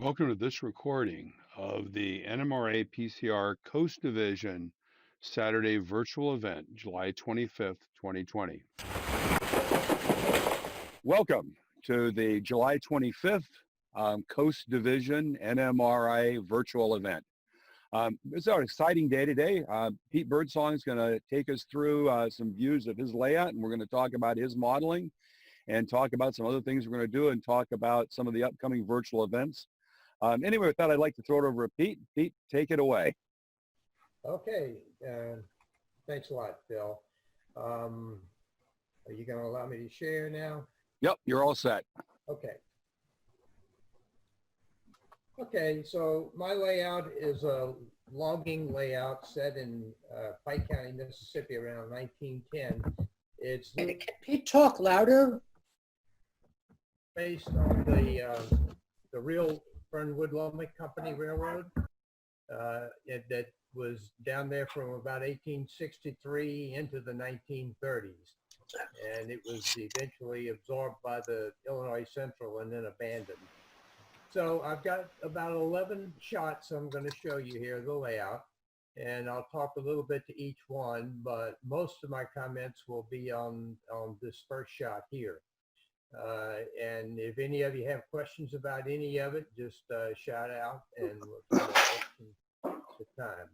Welcome to this recording of the NMRA-PCR Coast Division Saturday virtual event, July 25th, 2020. Welcome to the July 25th Coast Division NMRA virtual event. This is our exciting day today. Pete Birdsong is going to take us through some views of his layout, and we're going to talk about his modeling and talk about some other things we're going to do and talk about some of the upcoming virtual events. Anyway, with that, I'd like to throw it over to Pete. Pete, take it away. Okay, thanks a lot, Phil. Are you going to allow me to share now? Yep, you're all set. Okay. Okay, so my layout is a logging layout set in Pike County, Mississippi around 1910. It's Can you talk louder? based on the real Fernwood Lumber Company Railroad that was down there from about 1863 into the 1930s. And it was eventually absorbed by the Illinois Central and then abandoned. So I've got about 11 shots I'm going to show you here, the layout, and I'll talk a little bit to each one, but most of my comments will be on this first shot here. And if any of you have questions about any of it, just shout out and we'll try to open the time.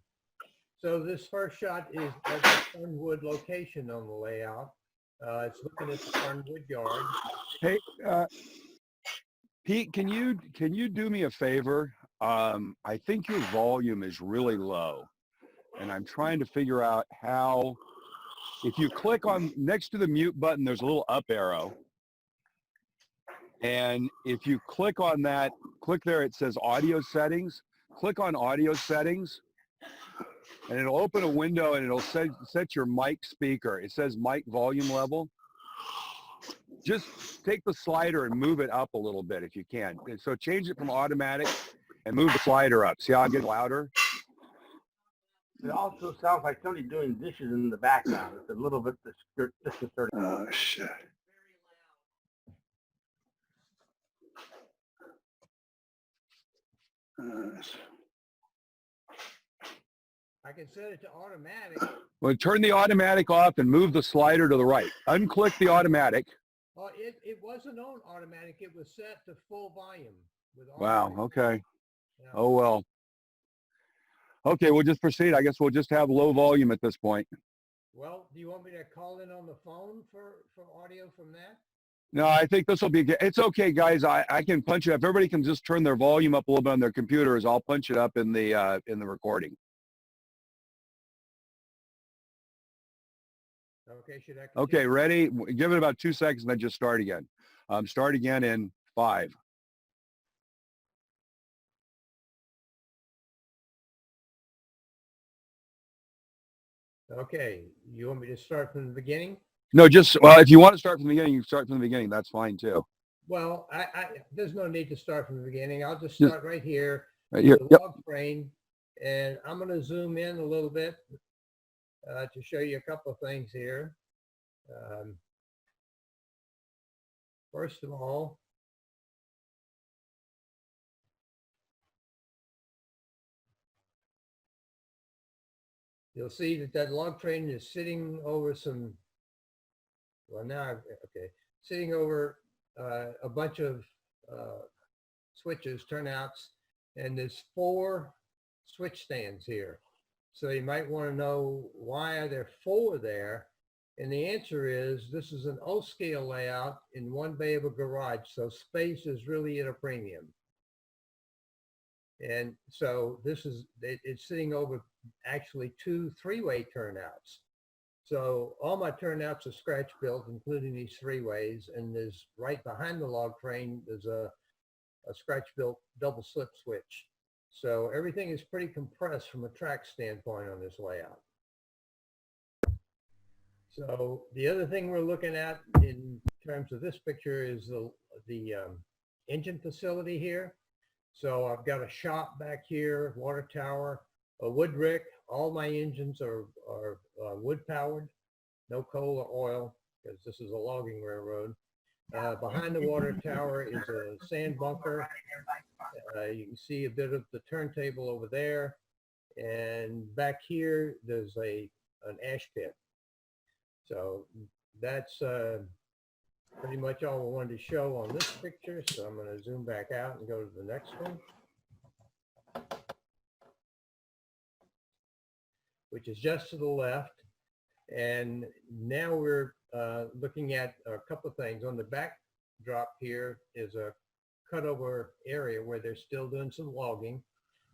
So this first shot is at the Fernwood location on the layout. It's looking at the Fernwood yard. Hey, Pete, can you do me a favor? I think your volume is really low, and I'm trying to figure out how. If you click on next to the mute button, there's a little up arrow. And if you click on that, click there, it says audio settings. Click on audio settings, and it'll open a window and it'll set your mic speaker. It says mic volume level. Just take the slider and move it up a little bit if you can. And so change it from automatic and move the slider up. See how it gets louder? It also sounds like somebody doing dishes in the background. It's a little bit disconcerting. Oh, shit. I can set it to automatic. Well, turn the automatic off and move the slider to the right. Unclick the automatic. Oh, it wasn't on automatic. It was set to full volume. With Wow, automatic. okay. Yeah. Oh, well. Okay, we'll just proceed. I guess we'll just have low volume at this point. Well, do you want me to call in on the phone for audio from that? No, I think this will be good. It's okay, guys. I can punch it up. Everybody can just turn their volume up a little bit on their computers. I'll punch it up in the recording. Okay, should I continue? Okay, ready? Give it about 2 seconds and then just start again. Start again in 5. Okay, you want me to start from the beginning? No, just, well, if you want to start from the beginning, you can start from the beginning. That's fine too. Well, there's no need to start from the beginning. I'll just start right here. Right here. The Yep. log crane, and I'm going to zoom in a little bit to show you a couple of things here. First of all, you'll see that log train is sitting over some, well now, okay, sitting over a bunch of switches, turnouts, and there's 4 switch stands here. So you might want to know, why are there 4 there? And the answer is, this is an O-scale layout in one bay of a garage, so space is really at a premium. And so it's sitting over actually 2 3-way turnouts. So all my turnouts are scratch built, including these 3-ways, and there's right behind the log train, there's a scratch built double slip switch. So everything is pretty compressed from a track standpoint on this layout. So the other thing we're looking at in terms of this picture is the engine facility here. So I've got a shop back here, water tower, a wood rick. All my engines are wood powered, no coal or oil, because this is a logging railroad. Behind the water tower is a sand bunker. You can see a bit of the turntable over there. And back here, there's an ash pit. So that's pretty much all I wanted to show on this picture. So I'm going to zoom back out and go to the next one, which is just to the left. And now we're looking at a couple of things. On the backdrop here is a cutover area where they're still doing some logging.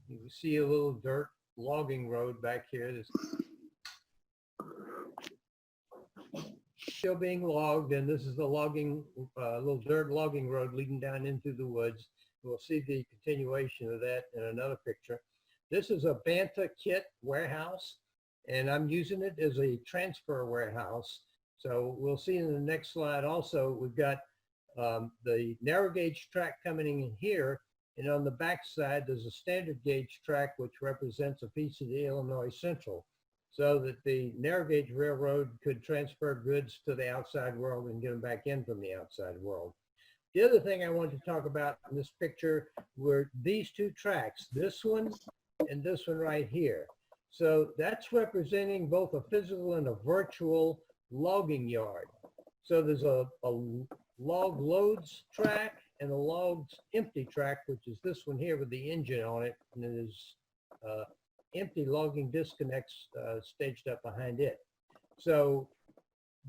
You can see a little dirt logging road back here that's still being logged, and this is the logging, little dirt logging road leading down into the woods. We'll see the continuation of that in another picture. This is a Banta kit warehouse, and I'm using it as a transfer warehouse. So we'll see in the next slide also, we've got the narrow gauge track coming in here, and on the back side there's a standard gauge track which represents a piece of the Illinois Central, so that the narrow gauge railroad could transfer goods to the outside world and get them back in from the outside world. The other thing I wanted to talk about in this picture were these two tracks, this one and this one right here. So that's representing both a physical and a virtual logging yard. So there's a log loads track and a logs empty track, which is this one here with the engine on it, and there's empty logging disconnects staged up behind it. So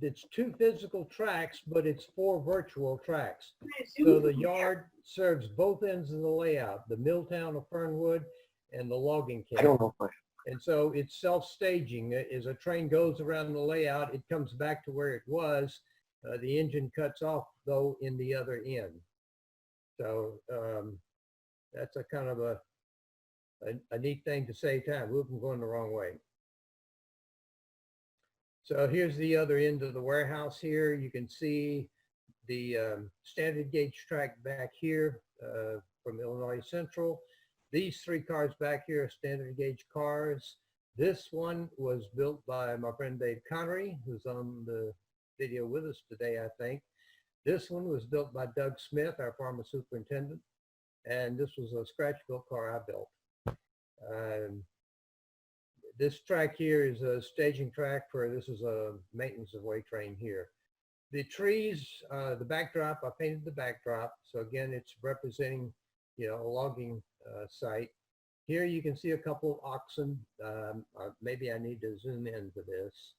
it's two physical tracks, but it's four virtual tracks. So the yard serves both ends of the layout, the mill town of Fernwood and the logging camp. I don't know. And so it's self-staging. As a train goes around the layout, it comes back to where it was. The engine cuts off, though, in the other end. So that's a kind of a neat thing to save time. We've been going the wrong way. So here's the other end of the warehouse here. You can see the standard gauge track back here from Illinois Central. These three cars back here are standard gauge cars. This one was built by my friend Dave Connery, who's on the video with us today, I think. This one was built by Doug Smith, our former superintendent. And this was a scratch-built car I built. This track here is a staging track for, this is a maintenance of way train here. The trees, the backdrop, I painted the backdrop. So again, it's representing, you know, a logging site. Here you can see a couple of oxen. Maybe I need to zoom into this.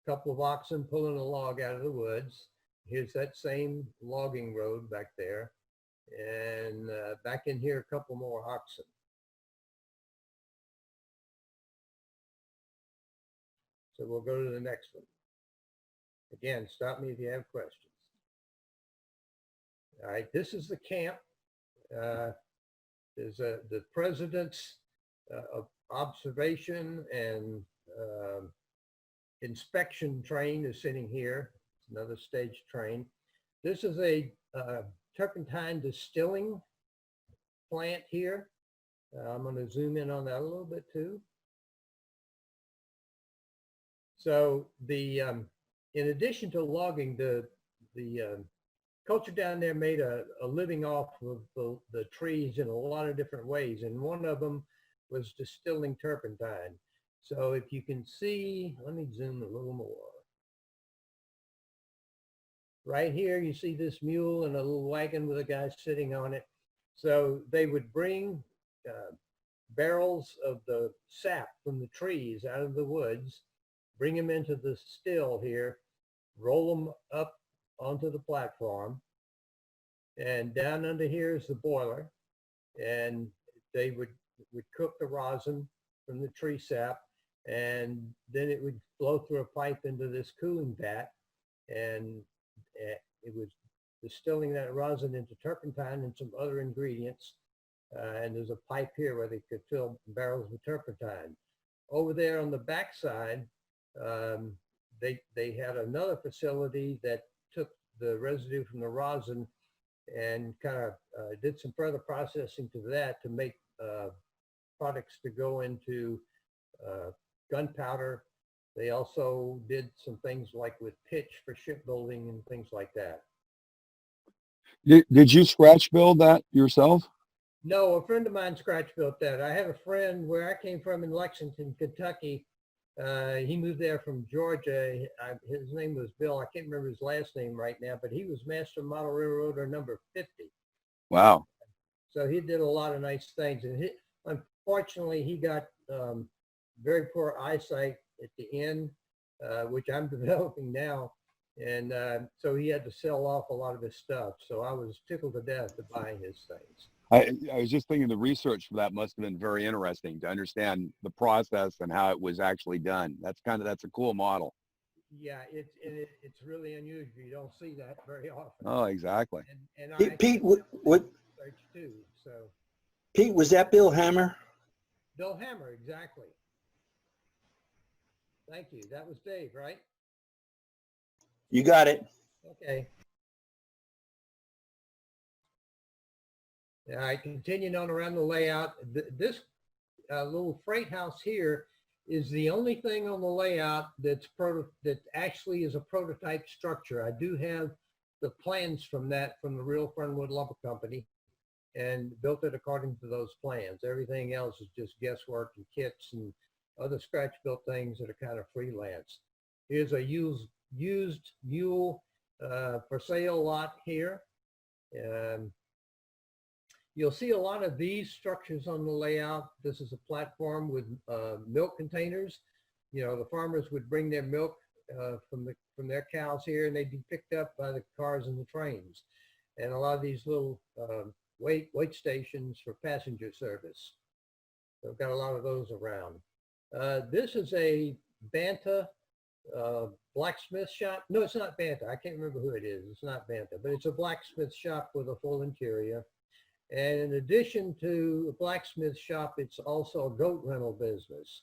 Couple of oxen pulling a log out of the woods. Here's that same logging road back there. And back in here, a couple more oxen. So we'll go to the next one. Again, stop me if you have questions. All right, this is the camp. There's the president's observation and inspection train is sitting here. It's another stage train. This is a turpentine distilling plant here. I'm going to zoom in on that a little bit too. So the in addition to logging, the culture down there made a living off of the trees in a lot of different ways, and one of them was distilling turpentine. So if you can see, let me zoom a little more. Right here, you see this mule and a little wagon with a guy sitting on it. So they would bring barrels of the sap from the trees out of the woods, bring them into the still here, roll them up onto the platform, and down under here is the boiler, and they would cook the rosin from the tree sap, and then it would flow through a pipe into this cooling vat, and it was distilling that rosin into turpentine and some other ingredients. And there's a pipe here where they could fill barrels with turpentine. Over there on the backside, they had another facility that took the residue from the rosin and kind of did some further processing to that to make products to go into gunpowder They also did some things like with pitch for shipbuilding and things like that. Did you scratch build that yourself? No, a friend of mine scratch built that. I have a friend where I came from in Lexington, Kentucky. He moved there from Georgia. His name was Bill. I can't remember his last name right now, but he was Master Model Railroader number 50. Wow. So he did a lot of nice things. And unfortunately, he got very poor eyesight at the end, which I'm developing now. And so he had to sell off a lot of his stuff. So I was tickled to death to buying his things. I was just thinking the research for that must have been very interesting to understand the process and how it was actually done. That's a cool model. Yeah, it's really unusual. You don't see that very often. Oh, exactly. And Pete, what research too. So Pete, was that Bill Hammer? Bill Hammer, exactly. Thank you. That was Dave, right? You got it. Okay. All right, continuing on around the layout, this little freight house here is the only thing on the layout that actually is a prototype structure. I do have the plans from the real Fernwood Lumber Company, and built it according to those plans. Everything else is just guesswork and kits and other scratch built things that are kind of freelance. Here's a used mule for sale lot here. You'll see a lot of these structures on the layout. This is a platform with milk containers. You know, the farmers would bring their milk from their cows here, and they'd be picked up by the cars and the trains. And a lot of these little wait stations for passenger service. So I've got a lot of those around. This is a Banta blacksmith shop. No, it's not Banta. I can't remember who it is. It's not Banta, but it's a blacksmith shop with a full interior. And in addition to a blacksmith shop, it's also a goat rental business.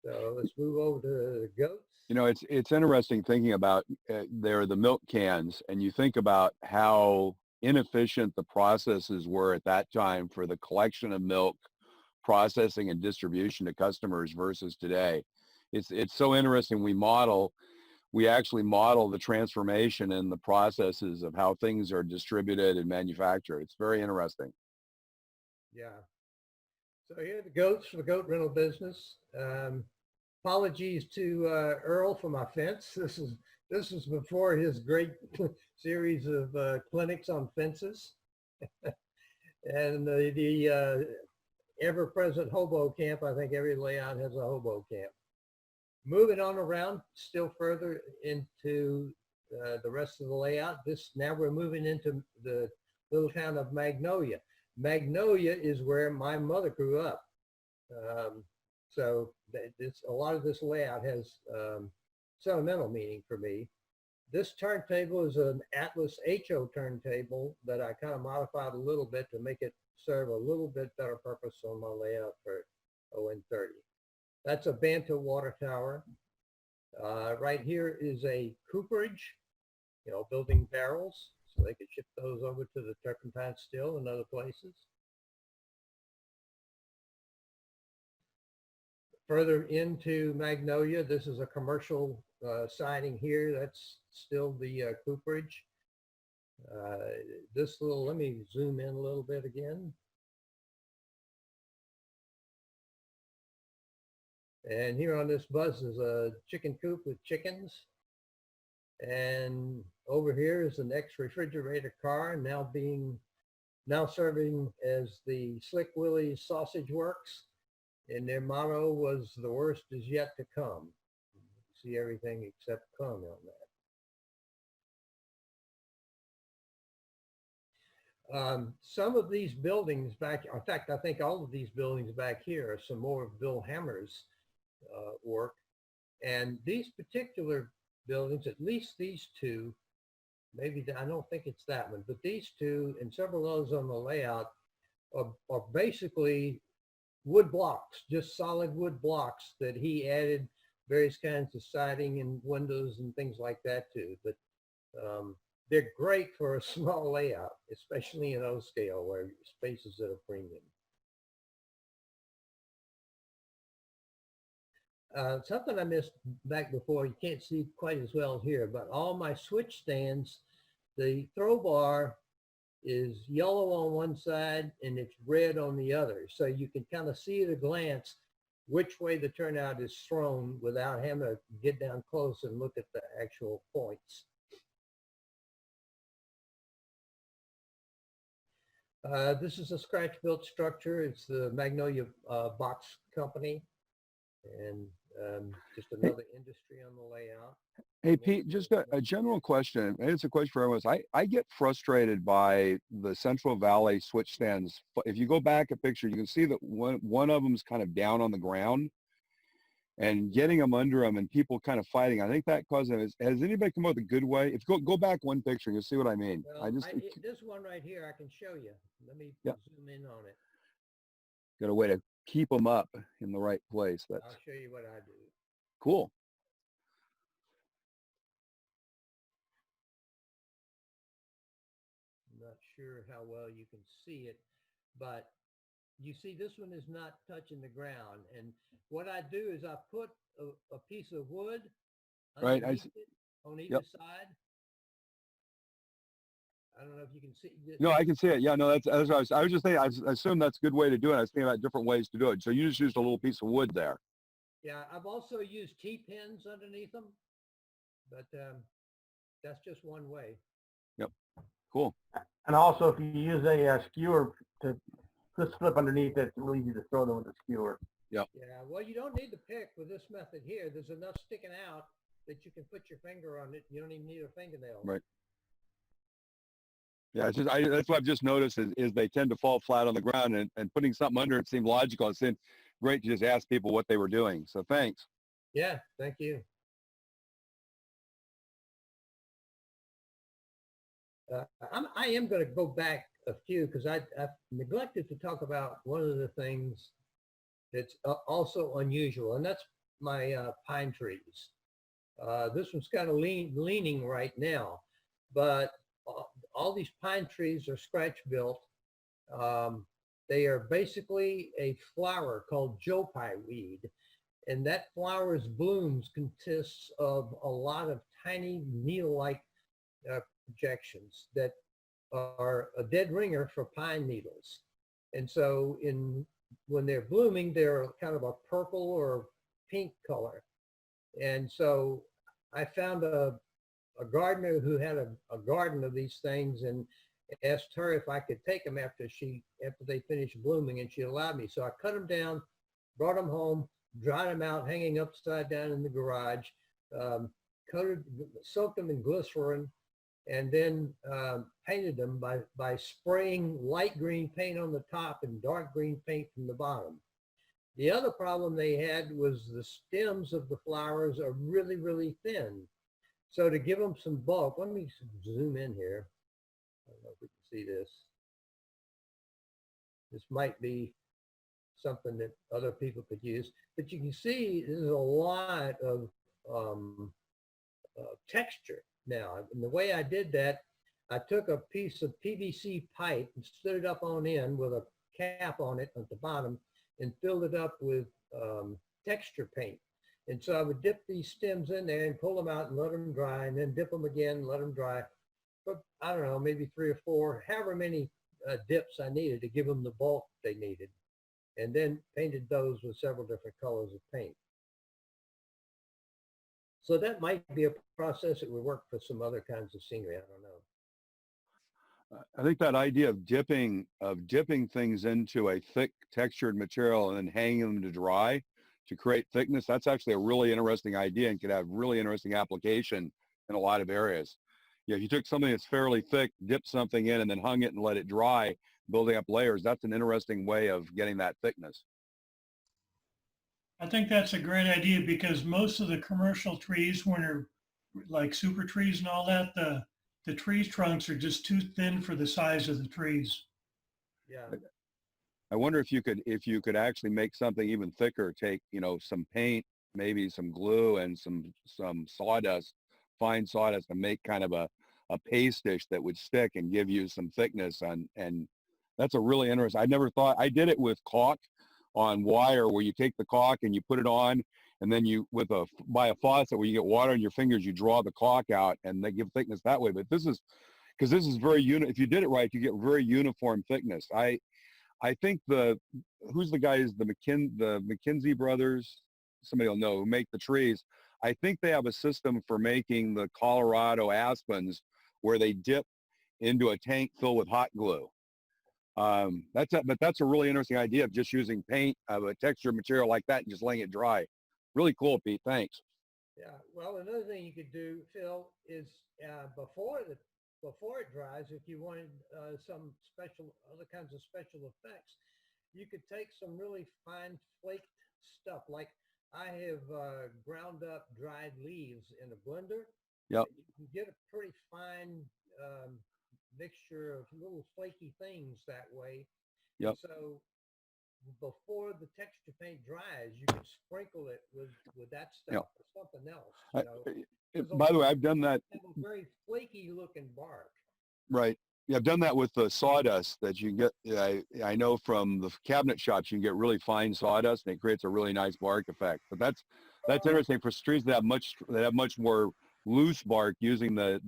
So let's move over to the goats. You know, it's interesting thinking about there are the milk cans, and you think about how inefficient the processes were at that time for the collection of milk, processing and distribution to customers versus today. It's so interesting. We actually model the transformation and the processes of how things are distributed and manufactured. It's very interesting. Yeah. So here are the goats for the goat rental business. Apologies to Earl for my fence. This is before his great series of clinics on fences. And the ever-present hobo camp. I think every layout has a hobo camp. Moving on around still further into the rest of the layout. Now we're moving into the little town of Magnolia. Magnolia is where my mother grew up. So a lot of this layout has sentimental meaning for me. This turntable is an Atlas HO turntable that I kind of modified a little bit to make it serve a little bit better purpose on my layout for ON30. That's a Banta water tower. Right here is a cooperage, you know, building barrels so they could ship those over to the turpentine still and other places. Further into Magnolia, this is a commercial siding here. That's still the cooperage. Let me zoom in a little bit again. And here on this bus is a chicken coop with chickens. And over here is an ex-refrigerator car now serving as the Slick Willie's Sausage Works. And their motto was, "The worst is yet to come." See everything except come on that. Some of these buildings back, in fact, I think all of these buildings back here are some more of Bill Hammer's work. And these particular buildings, at least these two, maybe I don't think it's that one, but these two and several others on the layout are basically wood blocks, just solid wood blocks that he added various kinds of siding and windows and things like that to. But they're great for a small layout, especially in O scale where space is at a premium. Something I missed back before, you can't see quite as well here, but all my switch stands, the throw bar is yellow on one side and it's red on the other. So you can kind of see at a glance which way the turnout is thrown without having to get down close and look at the actual points. This is a scratch-built structure. It's the Magnolia Box Company, and just another industry on the layout. Hey, Pete, just a general question. And it's a question for everyone. I get frustrated by the Central Valley switch stands. If you go back a picture, you can see that one of them's kind of down on the ground, and getting them under them and people kind of fighting. I think that causes, has anybody come up with a good way? If go back one picture, you'll see what I mean. Well, this one right here, I can show you. Let me zoom in on it. Got a way to keep them up in the right place. I'll show you what I do. Cool. I'm not sure how well you can see it, but you see this one is not touching the ground. And what I do is I put a piece of wood Right. on either side. I don't know if you can see. No, I can see it. Yeah, no, that's what I was just thinking. I assume that's a good way to do it. I was thinking about different ways to do it. So you just used a little piece of wood there. Yeah, I've also used T-pins underneath them, but that's just one way. Yep. Cool. And also, if you use a skewer to just flip underneath it, it's really easy to throw them with a skewer. Yep. Yeah, well, you don't need the pick with this method here. There's enough sticking out that you can put your finger on it. You don't even need a fingernail. Right. Yeah, it's just, that's what I've just noticed is they tend to fall flat on the ground, and putting something under it seemed logical. It seemed great to just ask people what they were doing. So thanks. Yeah, thank you. I am going to go back a few because I've neglected to talk about one of the things that's also unusual, and that's my pine trees. This one's kind of leaning right now, but all these pine trees are scratch built. They are basically a flower called Joe Pye weed, and that flower's blooms consists of a lot of tiny needle-like projections that are a dead ringer for pine needles. And so when they're blooming, they're kind of a purple or pink color. And so I found a gardener who had a garden of these things and asked her if I could take them after they finished blooming, and she allowed me. So I cut them down, brought them home, dried them out, hanging upside down in the garage, soaked them in glycerin, and then painted them by spraying light green paint on the top and dark green paint from the bottom. The other problem they had was the stems of the flowers are really, really thin. So to give them some bulk, let me zoom in here. I don't know if we can see this. This might be something that other people could use, but you can see there's a lot of texture now. And the way I did that, I took a piece of PVC pipe and stood it up on end with a cap on it at the bottom and filled it up with texture paint. And so I would dip these stems in there and pull them out and let them dry, and then dip them again and let them dry. But I don't know, maybe 3 or 4, however many dips I needed to give them the bulk they needed. And then painted those with several different colors of paint. So that might be a process that would work for some other kinds of scenery. I don't know. I think that idea of dipping things into a thick textured material and then hanging them to dry to create thickness, that's actually a really interesting idea and could have really interesting application in a lot of areas. Yeah, if you took something that's fairly thick, dipped something in, and then hung it and let it dry, building up layers, that's an interesting way of getting that thickness. I think that's a great idea because most of the commercial trees, when they're like super trees and all that, the tree trunks are just too thin for the size of the trees. Yeah. I wonder if you could actually make something even thicker, take, some paint, maybe some glue and some sawdust, fine sawdust, and make kind of a pastish that would stick and give you some thickness. And that's a really interesting, I never thought, I did it with caulk on wire where you take the caulk and you put it on and then you by a faucet where you get water in your fingers, you draw the caulk out, and they give thickness that way. But this is because this is very if you did it right, you get very uniform thickness. I think who's the guys, the McKinsey brothers, somebody will know, who make the trees. I think they have a system for making the Colorado aspens where they dip into a tank filled with hot glue. But that's a really interesting idea of just using paint of a textured material like that and just letting it dry. Really cool, Pete. Thanks. Yeah. Well, another thing you could do, Phil, is before it dries, if you wanted some other kinds of special effects, you could take some really fine flaked stuff. Like I have ground up dried leaves in a blender. Yep. You can get a pretty fine mixture of little flaky things that way. Yep. So before the texture paint dries, you can sprinkle it with that stuff or something else. By the way, I've done that. Have a very flaky looking bark. Right. Yeah, I've done that with the sawdust that you get. I know from the cabinet shops, you can get really fine sawdust, and it creates a really nice bark effect. But that's interesting for trees that have much more loose bark using the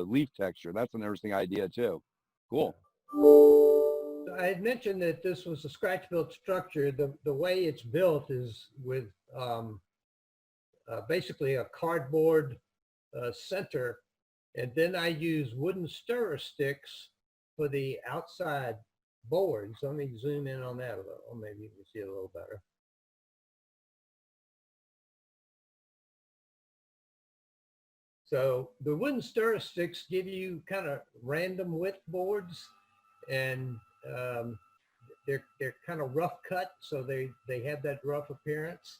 leaf texture. That's an interesting idea too. Cool. So I had mentioned that this was a scratch built structure. The way it's built is with basically a cardboard center, and then I use wooden stirrer sticks for the outside boards. Let me zoom in on that a little. Maybe you can see it a little better. So the wooden stirrer sticks give you kind of random width boards, and they're kind of rough cut, so they have that rough appearance.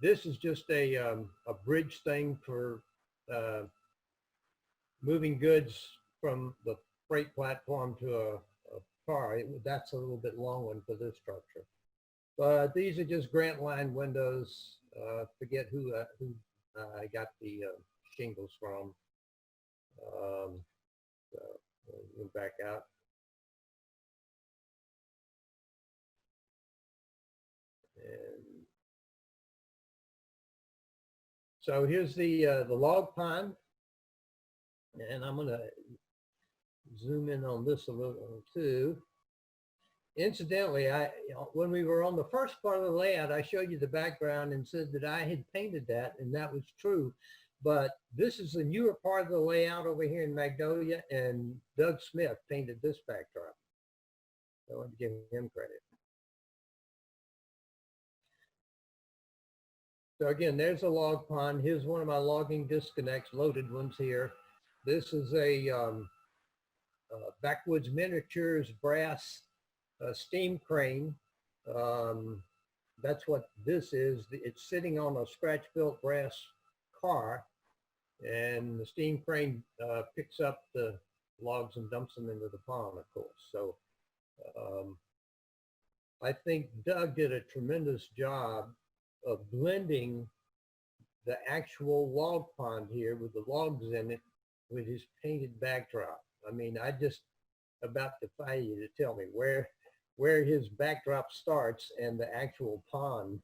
This is just a bridge thing for moving goods from the freight platform to a car. That's a little bit long one for this structure. But these are just grant line windows. Forget who I got the shingles from. So we'll back out. And so here's the log pond, and I'm going to zoom in on this a little too. Incidentally, when we were on the first part of the layout, I showed you the background and said that I had painted that, and that was true. But this is the newer part of the layout over here in Magnolia, and Doug Smith painted this backdrop. So I want to give him credit. So again, there's a log pond. Here's one of my logging disconnects, loaded ones here. This is a Backwoods Miniatures brass steam crane. That's what this is. It's sitting on a scratch-built brass car, and the steam crane picks up the logs and dumps them into the pond, of course. So I think Doug did a tremendous job of blending the actual log pond here with the logs in it with his painted backdrop. I mean, I just about defy you to tell me where his backdrop starts and the actual pond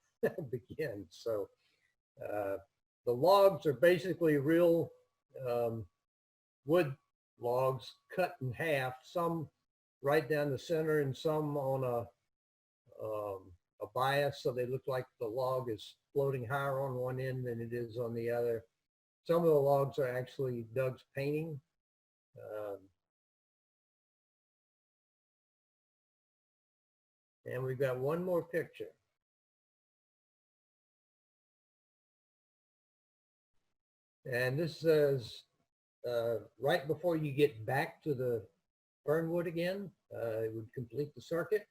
begins. So the logs are basically real wood logs cut in half, some right down the center and some on a bias, so they look like the log is floating higher on one end than it is on the other. Some of the logs are actually Doug's painting. And we've got one more picture. And this is right before you get back to the Fernwood again. It would complete the circuit.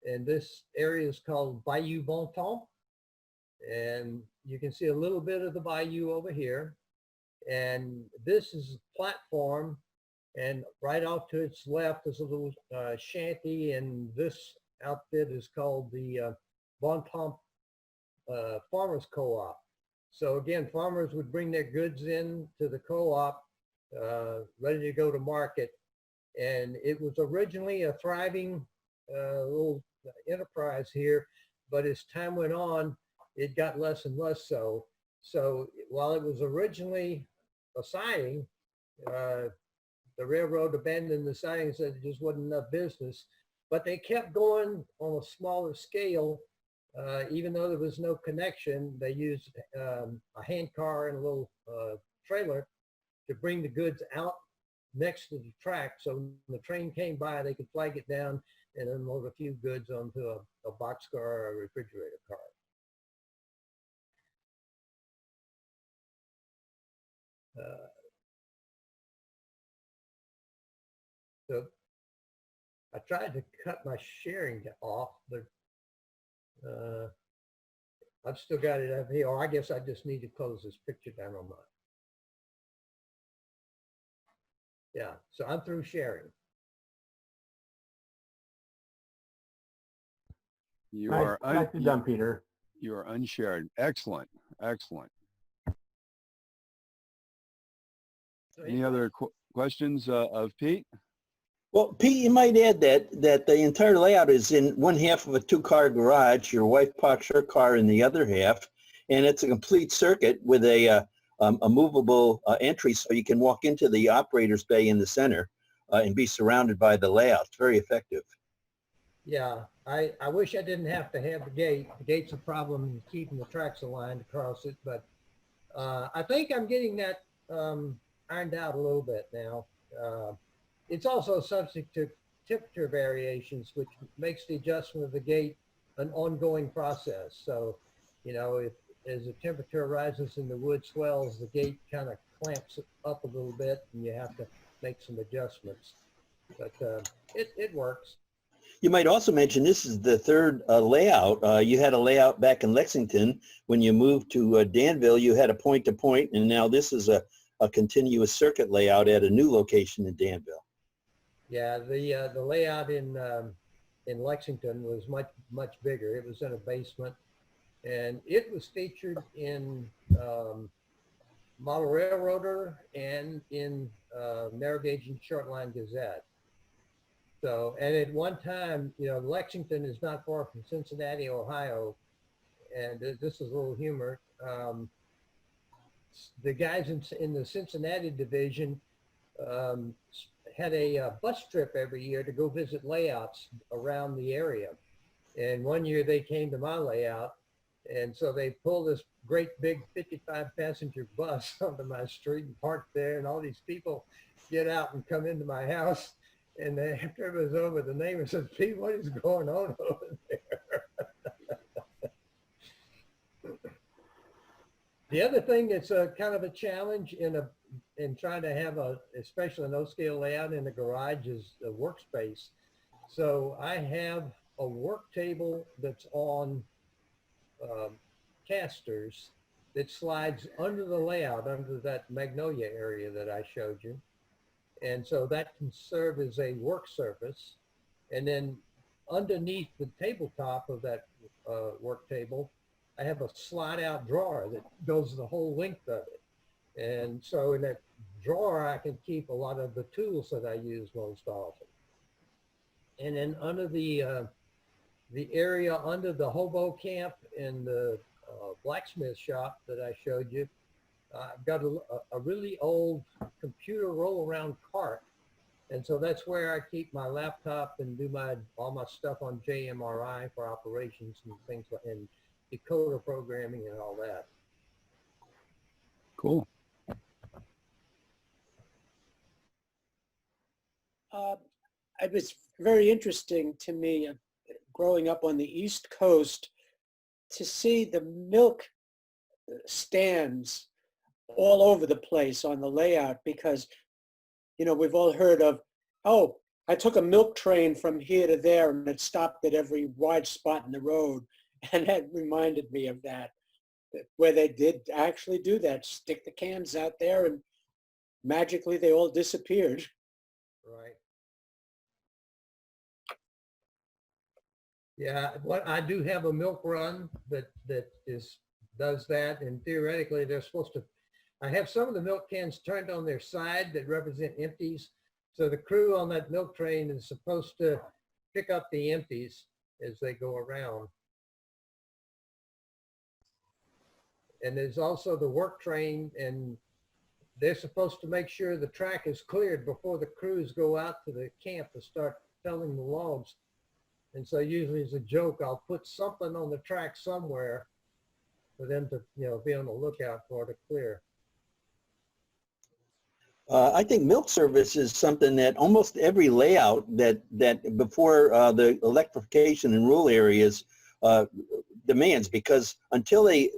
And this area is called Bayou Bontemps. And you can see a little bit of the bayou over here. And this is a platform. And right off to its left is a little shanty. And this outfit is called the Bontemps Farmers Co-op. So again, farmers would bring their goods in to the co-op, ready to go to market. And it was originally a thriving little enterprise here, but as time went on, it got less and less so. So while it was originally a siding, the railroad abandoned the siding, said it just wasn't enough business, but they kept going on a smaller scale. Even though there was no connection, they used a hand car and a little trailer to bring the goods out next to the track. So when the train came by, they could flag it down and unload a few goods onto a boxcar or a refrigerator car. So I tried to cut my sharing off, but I've still got it up here. Or I guess I just need to close this picture down on mine. Yeah, so I'm through sharing. You Nice, are nicely done, Peter. you are unshared. Excellent, excellent. So Any other questions of Pete? Well, Pete, you might add that the entire layout is in one half of a two-car garage. Your wife parks her car in the other half, and it's a complete circuit with a movable entry, so you can walk into the operator's bay in the center and be surrounded by the layout. It's very effective. Yeah, I wish I didn't have to have the gate. The gate's a problem in keeping the tracks aligned across it, but I think I'm getting that ironed out a little bit now. It's also subject to temperature variations, which makes the adjustment of the gate an ongoing process. So, you know, if as the temperature rises and the wood swells, the gate kind of clamps up a little bit and you have to make some adjustments. But it works. You might also mention this is the third layout. You had a layout back in Lexington. When you moved to Danville, you had a point-to-point, and now this is a continuous circuit layout at a new location in Danville. Yeah, the layout in Lexington was much bigger. It was in a basement, and it was featured in Model Railroader and in Narrow Gauge and Short Line Gazette. So, and at one time, you know, Lexington is not far from Cincinnati, Ohio, and this is a little humor. The guys in the Cincinnati division had a bus trip every year to go visit layouts around the area. And one year they came to my layout, and so they pulled this great big 55 passenger bus onto my street and parked there, and all these people get out and come into my house. And then after it was over, the neighbor said, "Pete, what is going on over there?" The other thing that's a kind of a challenge in trying to have especially a no-scale layout in the garage is the workspace. So I have a work table that's on casters that slides under the layout, under that magnolia area that I showed you. And so that can serve as a work surface. And then underneath the tabletop of that work table, I have a slide out drawer that goes the whole length of it. And so in that drawer, I can keep a lot of the tools that I use most often. And then under the area under the hobo camp and the blacksmith shop that I showed you, I've got a really old computer roll-around cart. And so that's where I keep my laptop and do all my stuff on NMRA for operations and things like, and decoder programming and all that. Cool. It was very interesting to me growing up on the East Coast to see the milk stands all over the place on the layout, because, you know, we've all heard of, oh, I took a milk train from here to there and it stopped at every wide spot in the road. And that reminded me of that, where they did actually do that, stick the cans out there and magically they all disappeared. Right. Yeah, I do have a milk run that does that, and theoretically they're supposed to. I have some of the milk cans turned on their side that represent empties, so the crew on that milk train is supposed to pick up the empties as they go around. And there's also the work train, and they're supposed to make sure the track is cleared before the crews go out to the camp to start felling the logs. And so usually as a joke, I'll put something on the track somewhere for them to, be on the lookout for to clear. I think milk service is something that almost every layout that before the electrification in rural areas demands, because until they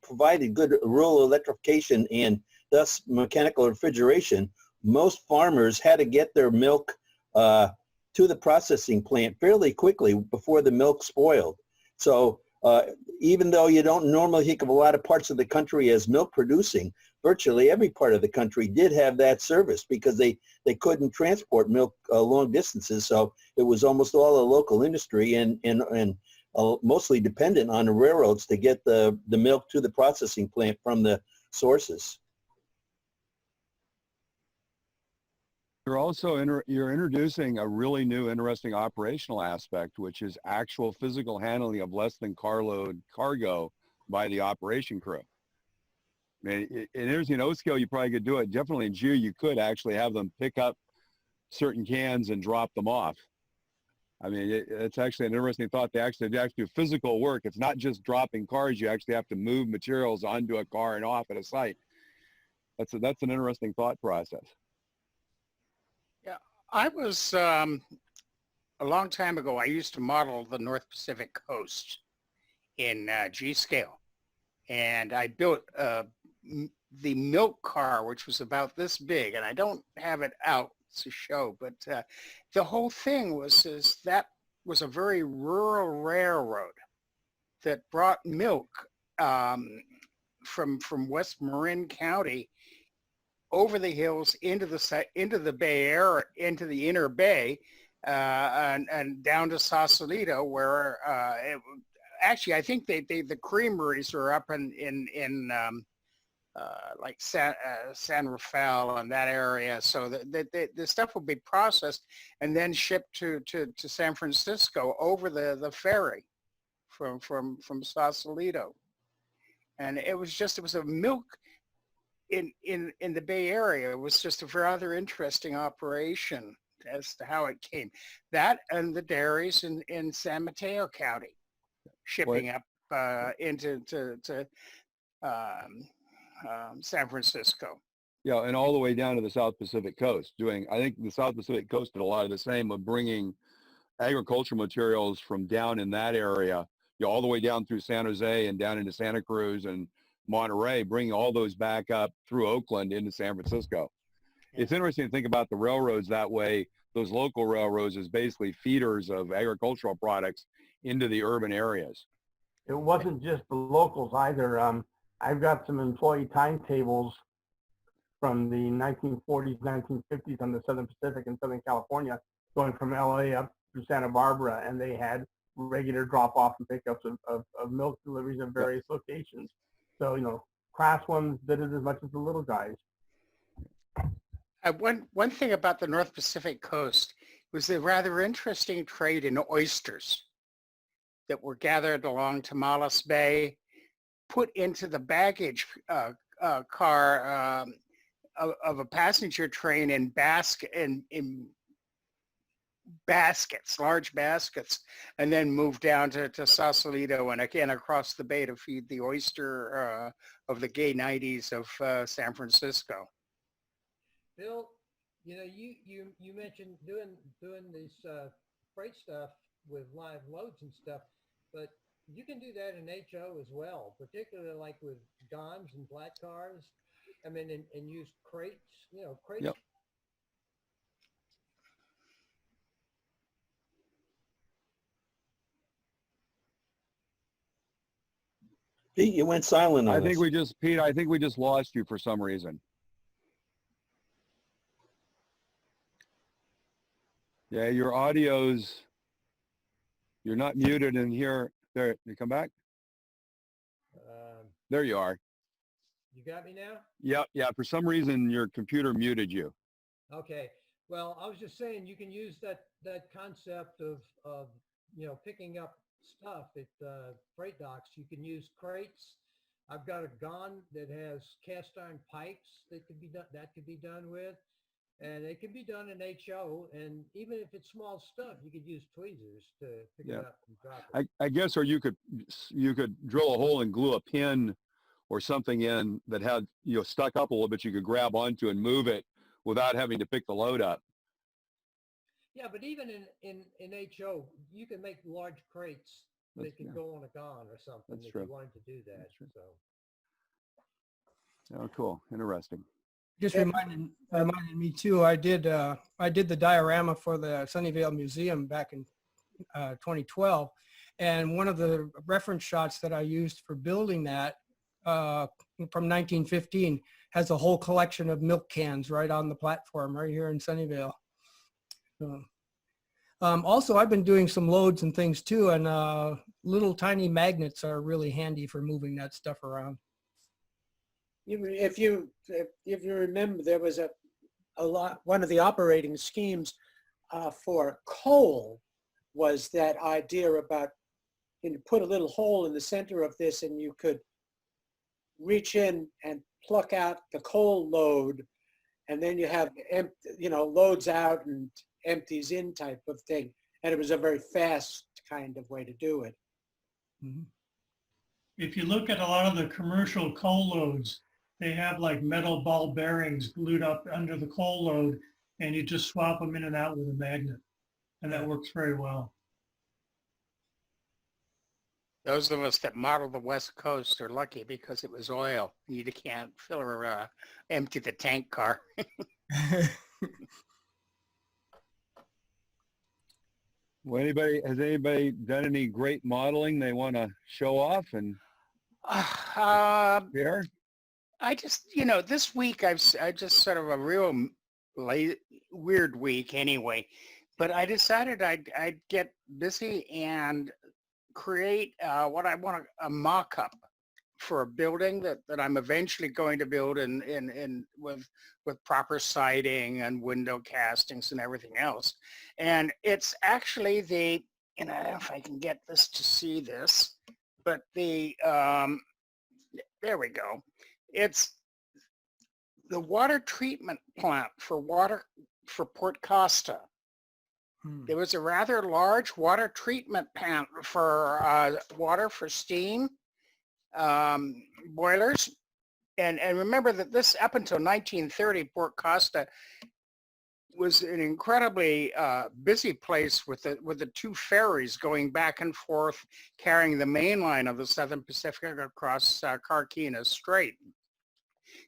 provided good rural electrification and thus mechanical refrigeration, most farmers had to get their milk to the processing plant fairly quickly before the milk spoiled. So even though you don't normally think of a lot of parts of the country as milk producing, virtually every part of the country did have that service because they couldn't transport milk long distances. So it was almost all a local industry and mostly dependent on the railroads to get the milk to the processing plant from the sources. You're also you're introducing a really new, interesting operational aspect, which is actual physical handling of less than carload cargo by the operation crew. I mean, in Interstate O scale, you probably could do it. Definitely in G, you could actually have them pick up certain cans and drop them off. I mean, it's actually an interesting thought. They actually do physical work. It's not just dropping cars. You actually have to move materials onto a car and off at a site. That's an interesting thought process. Yeah, I was a long time ago. I used to model the North Pacific Coast in G scale, and I built the milk car, which was about this big, and I don't have it out to show, but the whole thing was that was a very rural railroad that brought milk from West Marin County over the hills into the Bay Area, into the Inner Bay, and down to Sausalito, where actually I think the creameries are up in like San Rafael and that area. So the stuff will be processed and then shipped to San Francisco over the ferry from Sausalito. And it was a milk in the Bay Area. It was just a rather interesting operation as to how it came. That and the dairies in San Mateo County, shipping up into San Francisco. Yeah, and all the way down to the South Pacific Coast. I think the South Pacific Coast did a lot of the same of bringing agricultural materials from down in that area, all the way down through San Jose and down into Santa Cruz and Monterey, bringing all those back up through Oakland into San Francisco. Yeah. It's interesting to think about the railroads that way. Those local railroads as basically feeders of agricultural products into the urban areas. It wasn't just the locals either. I've got some employee timetables from the 1940s, 1950s on the Southern Pacific and Southern California, going from LA up through Santa Barbara, and they had regular drop-off and pickups of milk deliveries at various locations. So, class ones did it as much as the little guys. One thing about the North Pacific Coast was the rather interesting trade in oysters that were gathered along Tamales Bay, put into the baggage car of a passenger train in baskets, large baskets, and then moved down to Sausalito and again across the bay to feed the oyster of the gay 90s of San Francisco. Bill, you mentioned doing this freight stuff with live loads and stuff, but you can do that in HO as well, particularly like with GONs and black cars. I mean, and use crates, crates. Yep. Pete, you went silent on us. Pete, I think we just lost you for some reason. Yeah, your audio's, you're not muted in here. There, you come back? There you are. You got me now? Yeah, for some reason your computer muted you. Okay. Well, I was just saying you can use that concept of picking up stuff at freight docks. You can use crates I've got a gun that has cast iron pipes that could be done with. And it can be done in HO, and even if it's small stuff, you could use tweezers to pick it Yeah. up and drop it. I guess, or you could drill a hole and glue a pin or something in that had, stuck up a little bit, you could grab onto and move it without having to pick the load up. Yeah, but even in HO, you can make large crates that can go on a gun or something That's if true. you wanted to do that. That's true. So Oh, cool. Interesting. Just reminded me too. I did the diorama for the Sunnyvale Museum back in 2012, and one of the reference shots that I used for building that from 1915 has a whole collection of milk cans right on the platform right here in Sunnyvale. So, also, I've been doing some loads and things too, and little tiny magnets are really handy for moving that stuff around. If you remember, there was one of the operating schemes for coal was that idea about put a little hole in the center of this and you could reach in and pluck out the coal load, and then you have loads out and empties in type of thing, and it was a very fast kind of way to do it. Mm-hmm. If you look at a lot of the commercial coal loads, they have like metal ball bearings glued up under the coal load, and you just swap them in and out with a magnet, and that works very well. Those of us that model the West Coast are lucky because it was oil. You can't fill or empty the tank car. Well, has anybody done any great modeling they want to show off and share? I just, this week I just sort of a real weird week anyway, but I decided I'd get busy and create what I want a mock-up for a building that I'm eventually going to build in with proper siding and window castings and everything else. And it's actually if I can get this to see this, but there we go. It's the water treatment plant for Port Costa. There was a rather large water treatment plant for water for steam boilers. And remember that this, up until 1930, Port Costa was an incredibly busy place with the two ferries going back and forth, carrying the main line of the Southern Pacific across Carquinez Strait.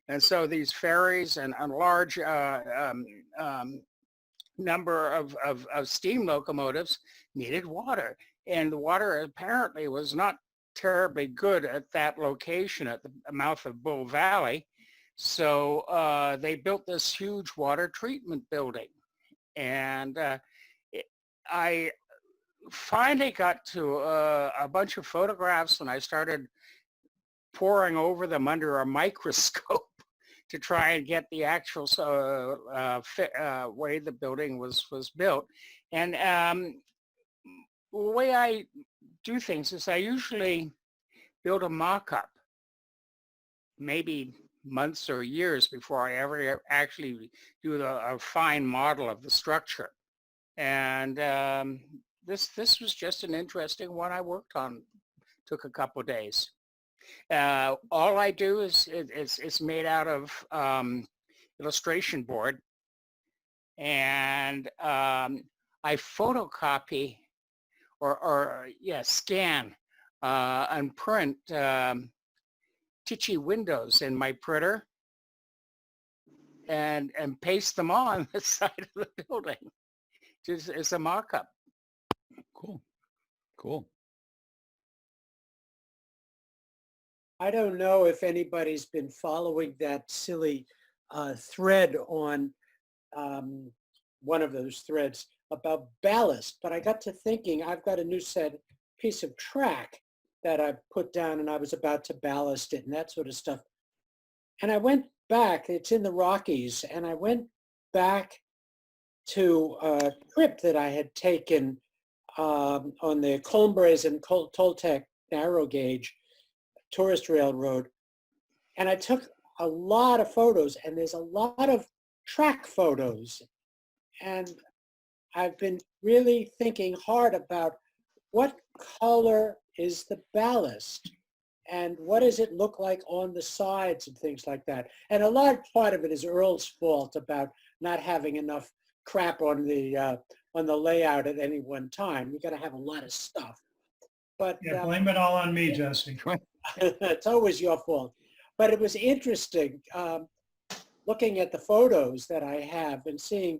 And so these ferries and a large number of steam locomotives needed water. And the water apparently was not terribly good at that location at the mouth of Bull Valley. So they built this huge water treatment building. And I finally got to a bunch of photographs, and I started poring over them under a microscope to try and get the actual way the building was built. And the way I do things is I usually build a mock-up, maybe months or years before I ever actually do a fine model of the structure. And this was just an interesting one I worked on. Took a couple of days. All I do is it's made out of illustration board, and I photocopy or scan and print Tichy windows in my printer and paste them on the side of the building. It's a mock-up. Cool. I don't know if anybody's been following that silly thread on one of those threads about ballast, but I got to thinking I've got a new piece of track that I put down, and I was about to ballast it and that sort of stuff. And I went back, it's in the Rockies, and I went back to a trip that I had taken on the Colmbres and Toltec narrow gauge tourist railroad. And I took a lot of photos, and there's a lot of track photos. And I've been really thinking hard about what color is the ballast and what does it look like on the sides and things like that. And a large part of it is Earl's fault about not having enough crap on the layout at any one time. You got to have a lot of stuff. But Yeah, blame it all on me, Jesse. it's always your fault. But it was interesting looking at the photos that I have and seeing,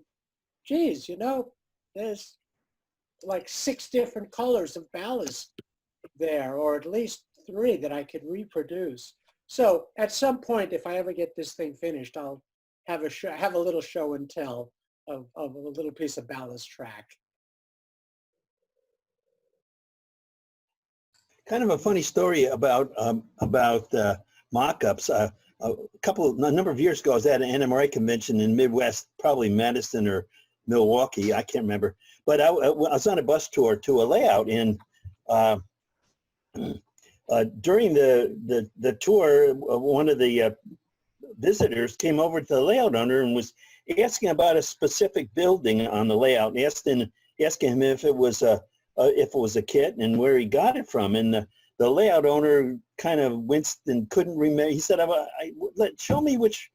geez, you know, there's like 6 different colors of ballast there, or at least 3 that I could reproduce. So at some point, if I ever get this thing finished, I'll have a little show and tell of a little piece of ballast track. Kind of a funny story about mock-ups. A number of years ago, I was at an NMRA convention in Midwest, probably Madison or Milwaukee, I can't remember. But I was on a bus tour to a layout in during the tour. One of the visitors came over to the layout owner and was asking about a specific building on the layout, and asking him if it was a kit and where he got it from. And the layout owner kind of winced and couldn't remember. He said, show me which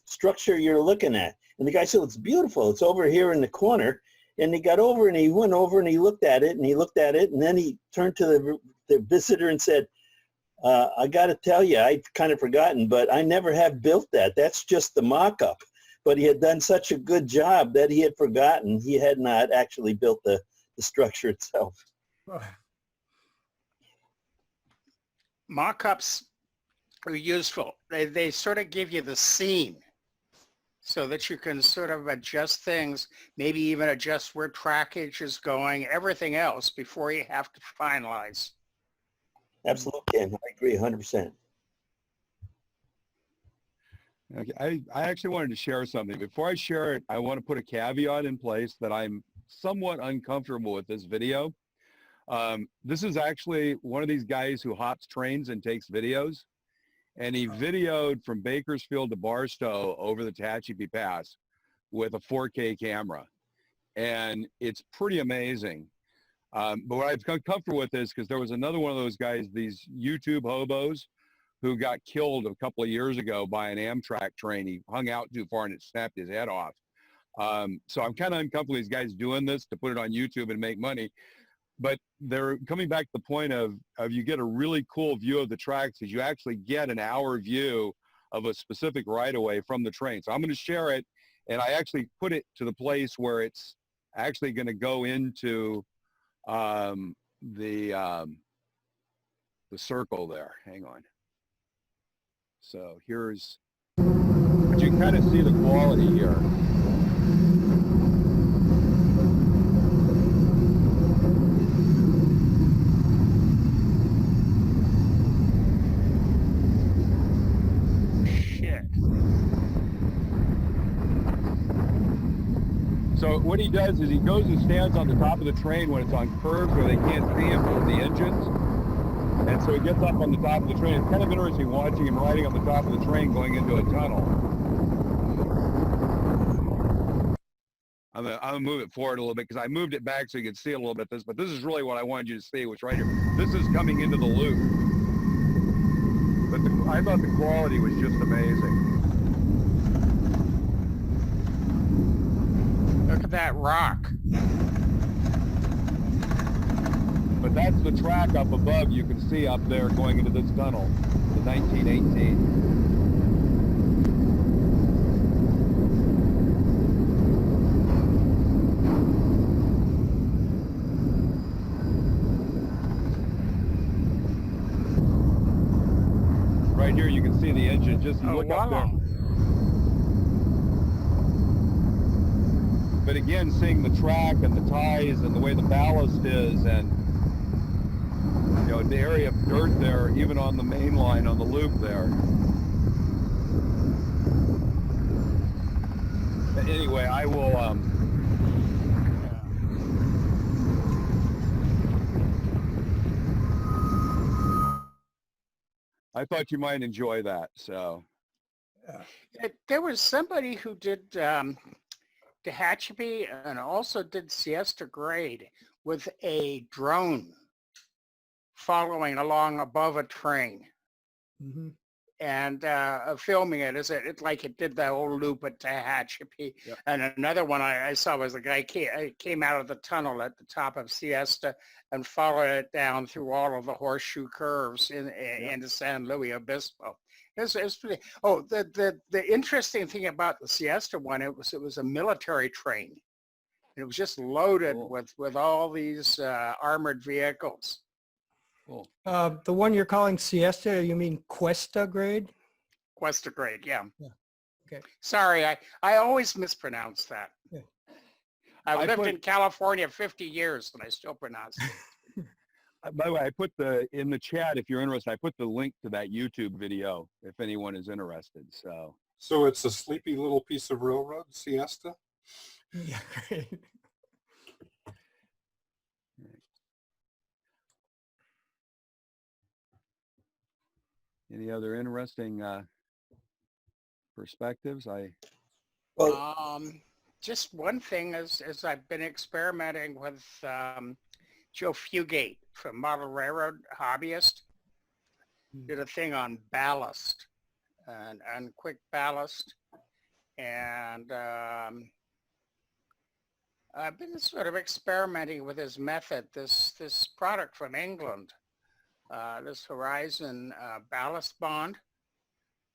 structure you're looking at. And the guy said, it's beautiful. It's over here in the corner. And he got over and he went over and he looked at it and he looked at it. And then he turned to the visitor and said, I got to tell you, I've kind of forgotten, but I never have built that. That's just the mock-up. But he had done such a good job that he had forgotten. He had not actually built the structure itself. Mock-ups are useful. They sort of give you the scene so that you can sort of adjust things, maybe even adjust where trackage is going, everything else before you have to finalize. Absolutely, I agree 100%. Okay, I actually wanted to share something. Before I share it, I want to put a caveat in place that I'm somewhat uncomfortable with this video. This is actually one of these guys who hops trains and takes videos. And he videoed from Bakersfield to Barstow over the Tehachapi Pass with a 4K camera. And it's pretty amazing. But what I've come comfortable with is because there was another one of those guys, these YouTube hobos, who got killed a couple of years ago by an Amtrak train. He hung out too far and it snapped his head off. So I'm kind of uncomfortable with these guys doing this to put it on YouTube and make money. But they're coming back to the point of you get a really cool view of the tracks because you actually get an hour view of a specific right-of-way from the train. So I'm going to share it, and I actually put it to the place where it's actually going to go into the circle there. Hang on. So here's, but you can kind of see the quality here. So what he does is he goes and stands on the top of the train when it's on curves where they can't see him from the engines. And so he gets up on the top of the train. It's kind of interesting watching him riding on the top of the train going into a tunnel. I'm gonna move it forward a little bit because I moved it back so you can see a little bit this, but this is really what I wanted you to see, which right here. This is coming into the loop. But I thought the quality was just amazing. Look at that rock. But that's the track up above you can see up there going into this tunnel, the 1918. Right here you can see the engine, just look up there. But again, seeing the track and the ties and the way the ballast is and, you know, the area of dirt there, even on the main line on the loop there. But anyway, I will, I thought you might enjoy that. So There was somebody who did Tehachapi and also did Siesta Grade with a drone following along above a train Mhm. and filming it as it like it did the whole loop at Tehachapi. Yep. And another one I saw was a guy came out of the tunnel at the top of Siesta and followed it down through all of the horseshoe curves into San Luis Obispo. It's pretty. Oh, the interesting thing about the Siesta one, it was a military train. It was just loaded Cool. with all these armored vehicles. cool. The one you're calling Siesta, you mean Cuesta grade? Cuesta grade, yeah. Yeah. Okay. Sorry, I always mispronounce that. Yeah. I've I lived put- in California 50 years and I still pronounce it. By the way, I put in the chat, if you're interested, I put the link to that YouTube video if anyone is interested. So So it's a sleepy little piece of railroad, Siesta? Yeah. Great. any other interesting perspectives? Well, Just one thing is I've been experimenting with Joe Fugate from Model Railroad Hobbyist. Did a thing on ballast and quick ballast. And I've been sort of experimenting with his method, this product from England, this Horizon ballast bond.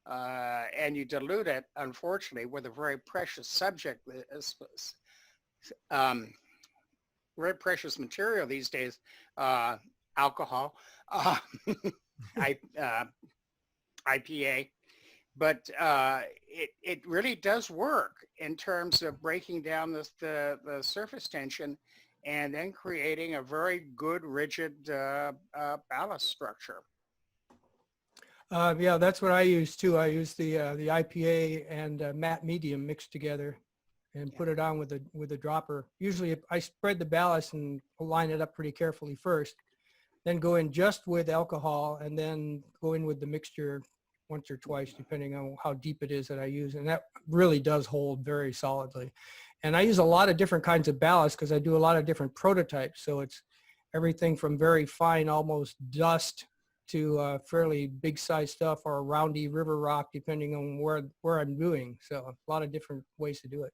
And you dilute it, unfortunately, with a very precious subject, very precious material these days, alcohol, IPA. But it really does work in terms of breaking down the surface tension and then creating a very good rigid ballast structure. Yeah, that's what I use too. I use the IPA and matte medium mixed together and put it on with a dropper. Usually I spread the ballast and line it up pretty carefully first, then go in just with alcohol and then go in with the mixture once or twice, depending on how deep it is that I use. And that really does hold very solidly. And I use a lot of different kinds of ballast because I do a lot of different prototypes. So it's everything from very fine, almost dust, to fairly big size stuff or roundy river rock, depending on where I'm doing. So a lot of different ways to do it.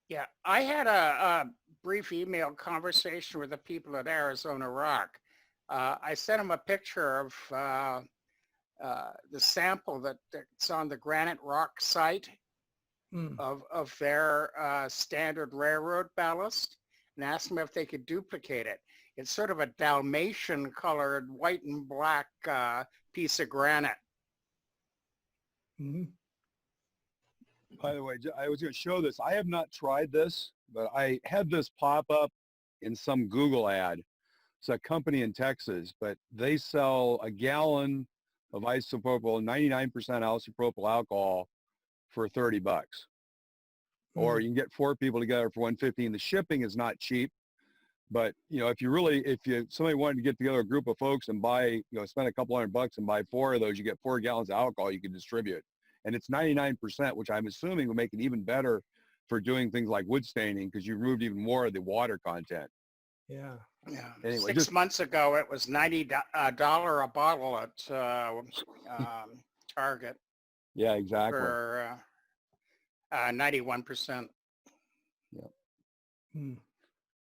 Yeah, I had a brief email conversation with the people at Arizona Rock. I sent them a picture of the sample that's on the Granite Rock site of their standard railroad ballast and asked them if they could duplicate it. It's sort of a Dalmatian colored white and black piece of granite. Mm-hmm. By the way, I was going to show this. I have not tried this, but I had this pop up in some Google ad. It's a company in Texas, but they sell a gallon of isopropyl, 99% isopropyl alcohol for $30. Or you can get 4 people together for $150. And the shipping is not cheap. But, you know, if somebody wanted to get together a group of folks and buy, spend a couple $100 and buy 4 of those, you get 4 gallons of alcohol you can distribute. And it's 99%, which I'm assuming will make it even better for doing things like wood staining because you removed even more of the water content. Yeah. Yeah. Anyway, 6 months ago, it was $90 a bottle at Target Yeah, exactly. for 91%.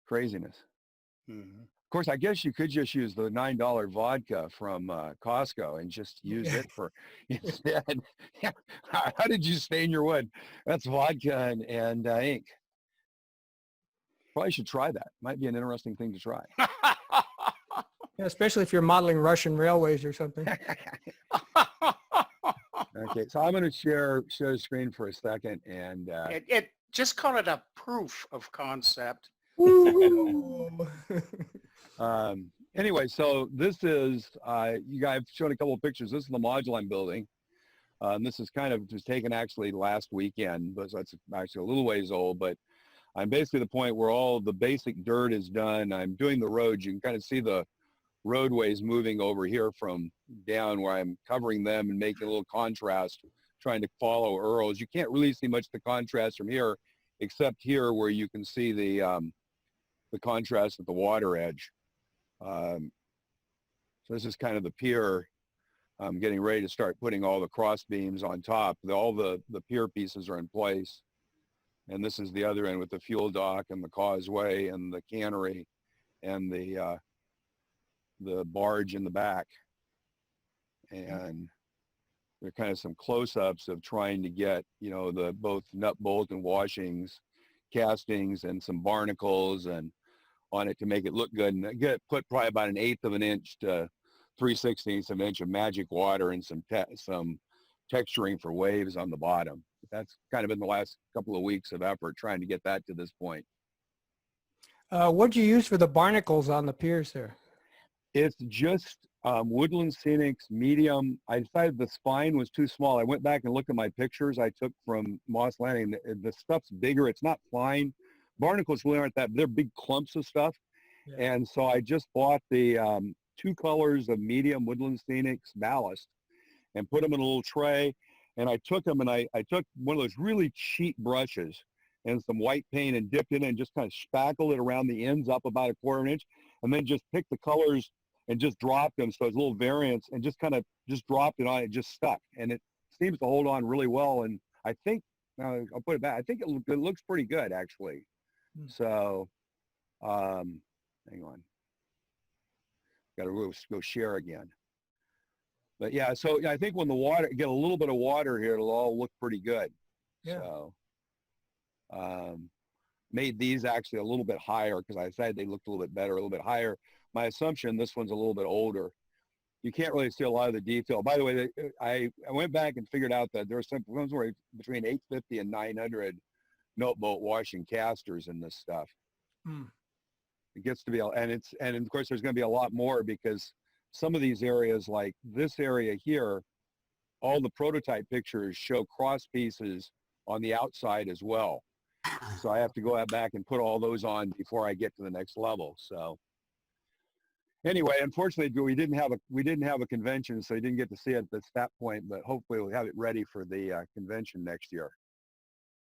Craziness. Mm-hmm. Of course, I guess you could just use the $9 vodka from Costco and just use it for instead. How did you stain your wood? That's vodka and ink. Probably should try that. Might be an interesting thing to try. Yeah, especially if you're modeling Russian railways or something. Okay, so I'm going to share the screen for a second and It just call it a proof of concept. anyway, so this is, you guys have shown a couple of pictures. This is the module I'm building. This is kind of just taken actually last weekend, but so it's actually a little ways old, but I'm basically at the point where all the basic dirt is done. I'm doing the roads. You can kind of see the roadways moving over here from down where I'm covering them and making a little contrast, trying to follow Earl's. You can't really see much of the contrast from here, except here where you can see the contrast at the water edge. So this is kind of the pier. I'm getting ready to start putting all the cross beams on top. All the pier pieces are in place. And this is the other end with the fuel dock and the causeway and the cannery and the barge in the back. And there are kind of some close-ups of trying to get, you know, the both nut bolt and washings, castings, and some barnacles and on it to make it look good. And put probably about 1/8 of an inch to 3/16 of an inch of magic water and some texturing for waves on the bottom. That's kind of been the last couple of weeks of effort trying to get that to this point. What'd you use for the barnacles on the piers there? It's just Woodland Scenics medium. I decided the spine was too small. I went back and looked at my pictures I took from Moss Landing. The stuff's bigger. It's not fine. Barnacles really aren't that. They're big clumps of stuff. Yeah. And so I just bought the 2 colors of medium Woodland Scenics ballast and put them in a little tray. And I took them and I took one of those really cheap brushes and some white paint and dipped it in and just kind of spackled it around the ends up about 1/4 inch, and then just picked the colors and just dropped them. So it's a little variance and just kind of just dropped it on. It just stuck. And it seems to hold on really well. And I think, I'll put it back, I think it looks pretty good actually. So, hang on. Got to go share again. But yeah, so I think when the water, get a little bit of water here, it'll all look pretty good. Yeah. So, made these actually a little bit higher because I decided they looked a little bit better, a little bit higher. My assumption, this one's a little bit older. You can't really see a lot of the detail. By the way, I went back and figured out that there are some ones where between 850 and 900 nut bolt washing casters in this stuff. It gets to be, and of course there's going to be a lot more because some of these areas, like this area here, all the prototype pictures show cross pieces on the outside as well. So I have to go back and put all those on before I get to the next level. So anyway, unfortunately, we didn't have a convention, so you didn't get to see it at that point. But hopefully, we'll have it ready for the convention next year.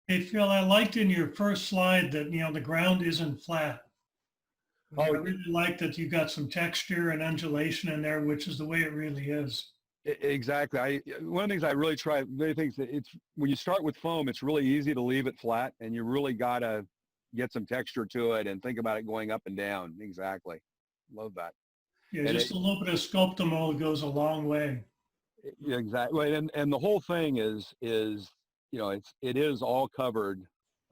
Hey, Phil, I liked in your first slide that, you know, the ground isn't flat. Oh, I really like that you got some texture and undulation in there, which is the way it really is. Exactly. One of the things I really try, it's when you start with foam, it's really easy to leave it flat, and you really got to get some texture to it and think about it going up and down. Exactly. Love that. Yeah, And just a little bit of Sculptamold goes a long way. Yeah, exactly. And the whole thing is, you know, it is all covered.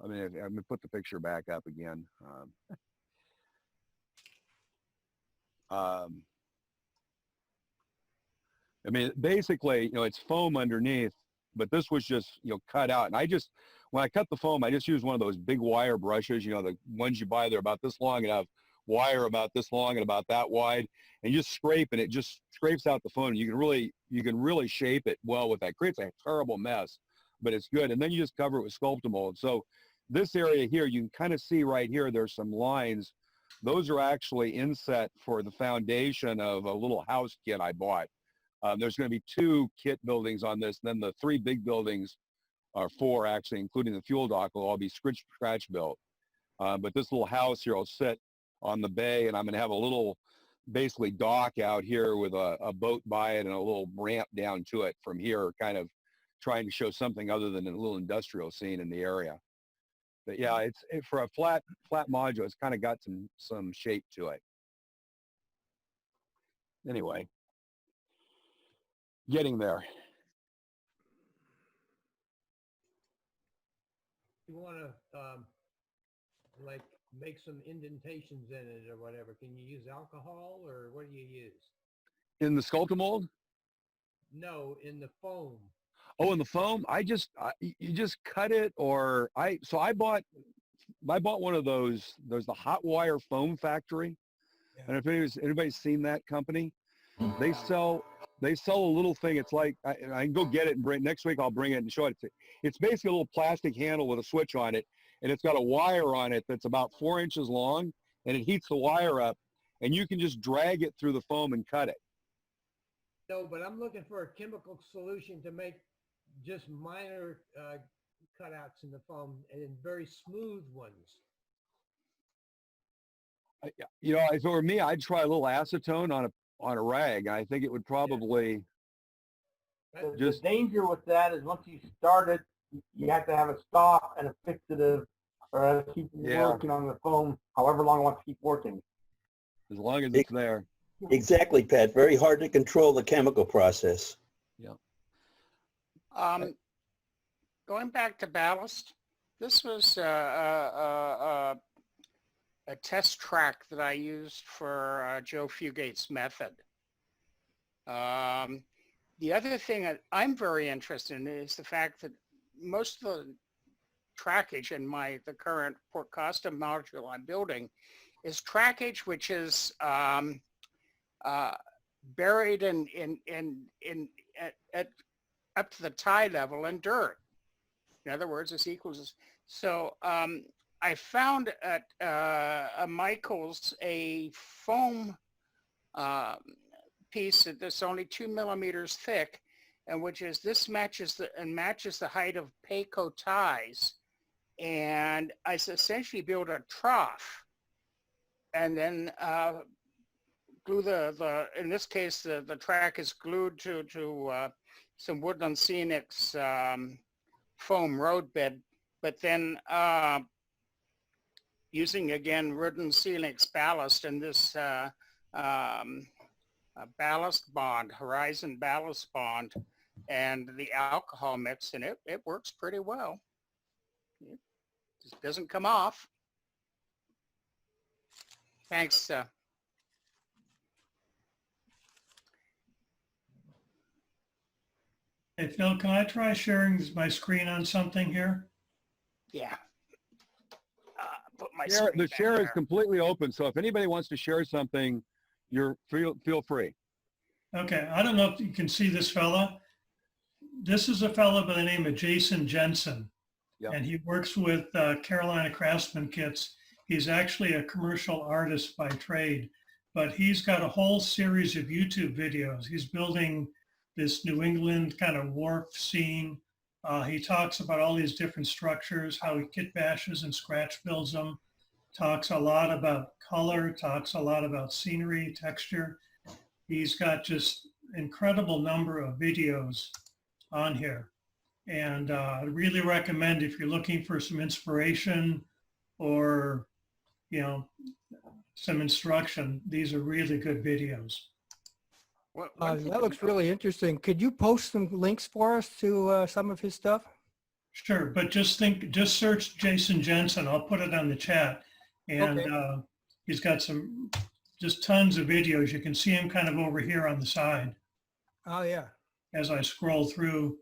I mean, I'm going to put the picture back up again. I mean, basically, you know, it's foam underneath, but this was just, you know, cut out. And when I cut the foam, I just used one of those big wire brushes, you know, the ones you buy, they're about this long and have wire about this long and about that wide, and you just scrape and it just scrapes out the foam. You can really shape it well with that. It creates a terrible mess, but it's good. And then you just cover it with Sculptamold. So this area here, you can kind of see right here, there's some lines. Those are actually inset for the foundation of a little house kit I bought. There's going to be 2 kit buildings on this. And then the 3 big buildings, or 4 actually, including the fuel dock, will all be scratch built. But this little house here will sit on the bay, and I'm going to have a little, basically, dock out here with a boat by it and a little ramp down to it from here, kind of trying to show something other than a little industrial scene in the area. But yeah, for a flat module, it's kind of got some shape to it. Anyway, getting there. You want to like make some indentations in it or whatever. Can you use alcohol or what do you use? In the Sculptamold? No, in the foam. Oh, in the foam, you just cut it, or I bought one of those. There's the Hot Wire Foam Factory. Yeah. And if anybody's seen that company, they sell a little thing. It's like I can go get it and bring next week. I'll bring it and show it. It's basically a little plastic handle with a switch on it, and it's got a wire on it that's about 4 inches long, and it heats the wire up, and you can just drag it through the foam and cut it. No, but I'm looking for a chemical solution to make just minor cutouts in the foam and very smooth ones. You know, if it were me, I'd try a little acetone on a rag. I think it would probably The danger with that is once you start it, you have to have a stop and a fixative, or else keep working on the foam however long it wants to keep working. as long as it's there. Exactly, Pat. Very hard to control the chemical process. Going back to ballast, this was a test track that I used for Joe Fugate's method. The other thing that I'm very interested in is the fact that most of the trackage in the current Port Costa module I'm building is trackage which is buried at up to the tide level in dirt. In other words, it's equals. So I found at Michael's a foam piece that's only 2 millimeters thick, and which is matches the height of Payco ties, and I essentially built a trough, and then glue in this case the track is glued to some Woodland Scenics foam roadbed, but then using again Woodland Scenics ballast and this ballast bond, Horizon ballast bond, and the alcohol mix, and it works pretty well. It just doesn't come off. Thanks. Hey, Phil, can I try sharing my screen on something here? Yeah. Put my The screen share back is there. completely open, so if anybody wants to share something, feel free. Okay, I don't know if you can see this fella. This is a fellow by the name of Jason Jensen. Yep. And he works with Carolina Craftsman Kits. He's actually a commercial artist by trade, but he's got a whole series of YouTube videos. He's building this New England kind of wharf scene. He talks about all these different structures, how he kit bashes and scratch builds them, talks a lot about color, talks a lot about scenery, texture. He's got just incredible number of videos on here. And I really recommend if you're looking for some inspiration or, you know, some instruction, these are really good videos. That looks really interesting. Could you post some links for us to some of his stuff? Sure, but just search Jason Jensen. I'll put it on the chat. And Okay. He's got just tons of videos. You can see him kind of over here on the side Oh, yeah. as I scroll through.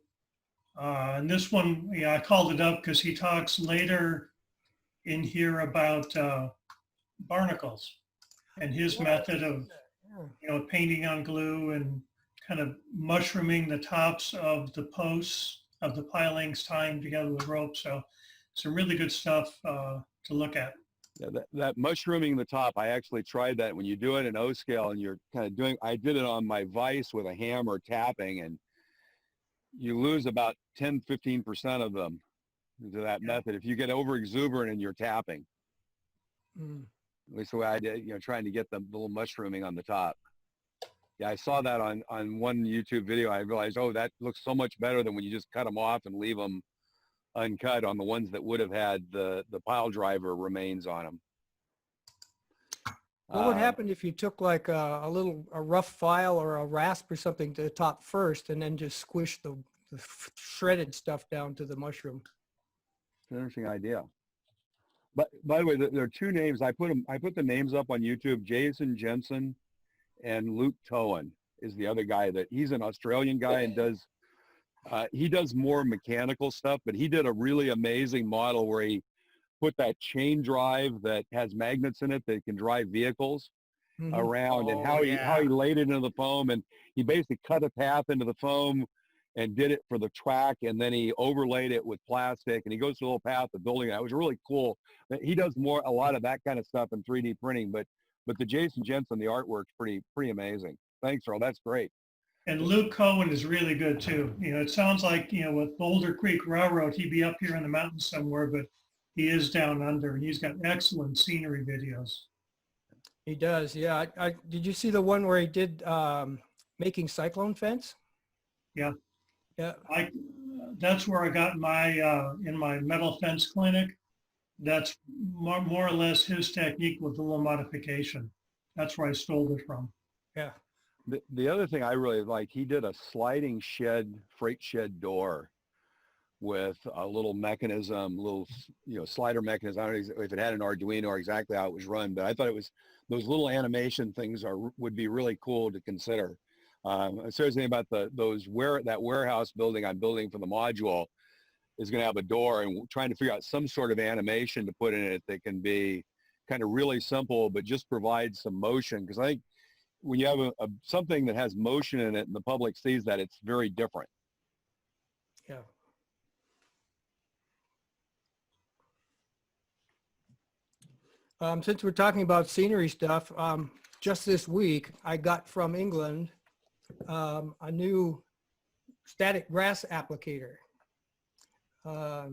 And this one, I called it up because he talks later in here about barnacles and his method of, painting on glue and kind of mushrooming the tops of the posts of the pilings, tying together with rope. So some really good stuff to look at. Yeah, that mushrooming the top, I actually tried that when you do it in O scale and you're kind of doing, I did it on my vise with a hammer tapping, and you lose about 10-15% of them to that method if you get over exuberant and you're tapping. At least the way I did, trying to get the little mushrooming on the top. Yeah, I saw that on one YouTube video. I realized, oh, that looks so much better than when you just cut them off and leave them uncut on the ones that would have had the pile driver remains on them. What would happen if you took like a rough file or a rasp or something to the top first and then just squish the shredded stuff down to the mushroom? It's an interesting idea. But by the way, there are two names. I put the names up on YouTube. Jason Jensen and Luke Towan is the other guy he's an Australian guy and he does more mechanical stuff, but he did a really amazing model where he put that chain drive that has magnets in it that can drive vehicles around, and how he laid it into the foam, and he basically cut a path into the foam and did it for the track, and then he overlaid it with plastic, and he goes through a little path of building that. It was really cool. He does a lot of that kind of stuff in 3D printing, but but the Jason Jensen, the artwork's pretty amazing. Thanks, Earl. That's great. And Luke Cohen is really good too. It sounds like, with Boulder Creek Railroad, he'd be up here in the mountains somewhere, but he is down under, and he's got excellent scenery videos. He does, yeah. Did you see the one where he did making cyclone fence? Yeah. Yeah. That's where I got my, in my metal fence clinic. That's more or less his technique with a little modification. That's where I stole it from. Yeah. The other thing I really like, he did a sliding freight shed door with a little mechanism, slider mechanism. I don't know if it had an Arduino or exactly how it was run, but I thought those little animation things would be really cool to consider. Seriously about that warehouse building I'm building for the module is going to have a door, and trying to figure out some sort of animation to put in it that can be kind of really simple, but just provide some motion. Because I think when you have something that has motion in it and the public sees that, it's very different. Yeah. Since we're talking about scenery stuff, just this week, I got from England a new static grass applicator. I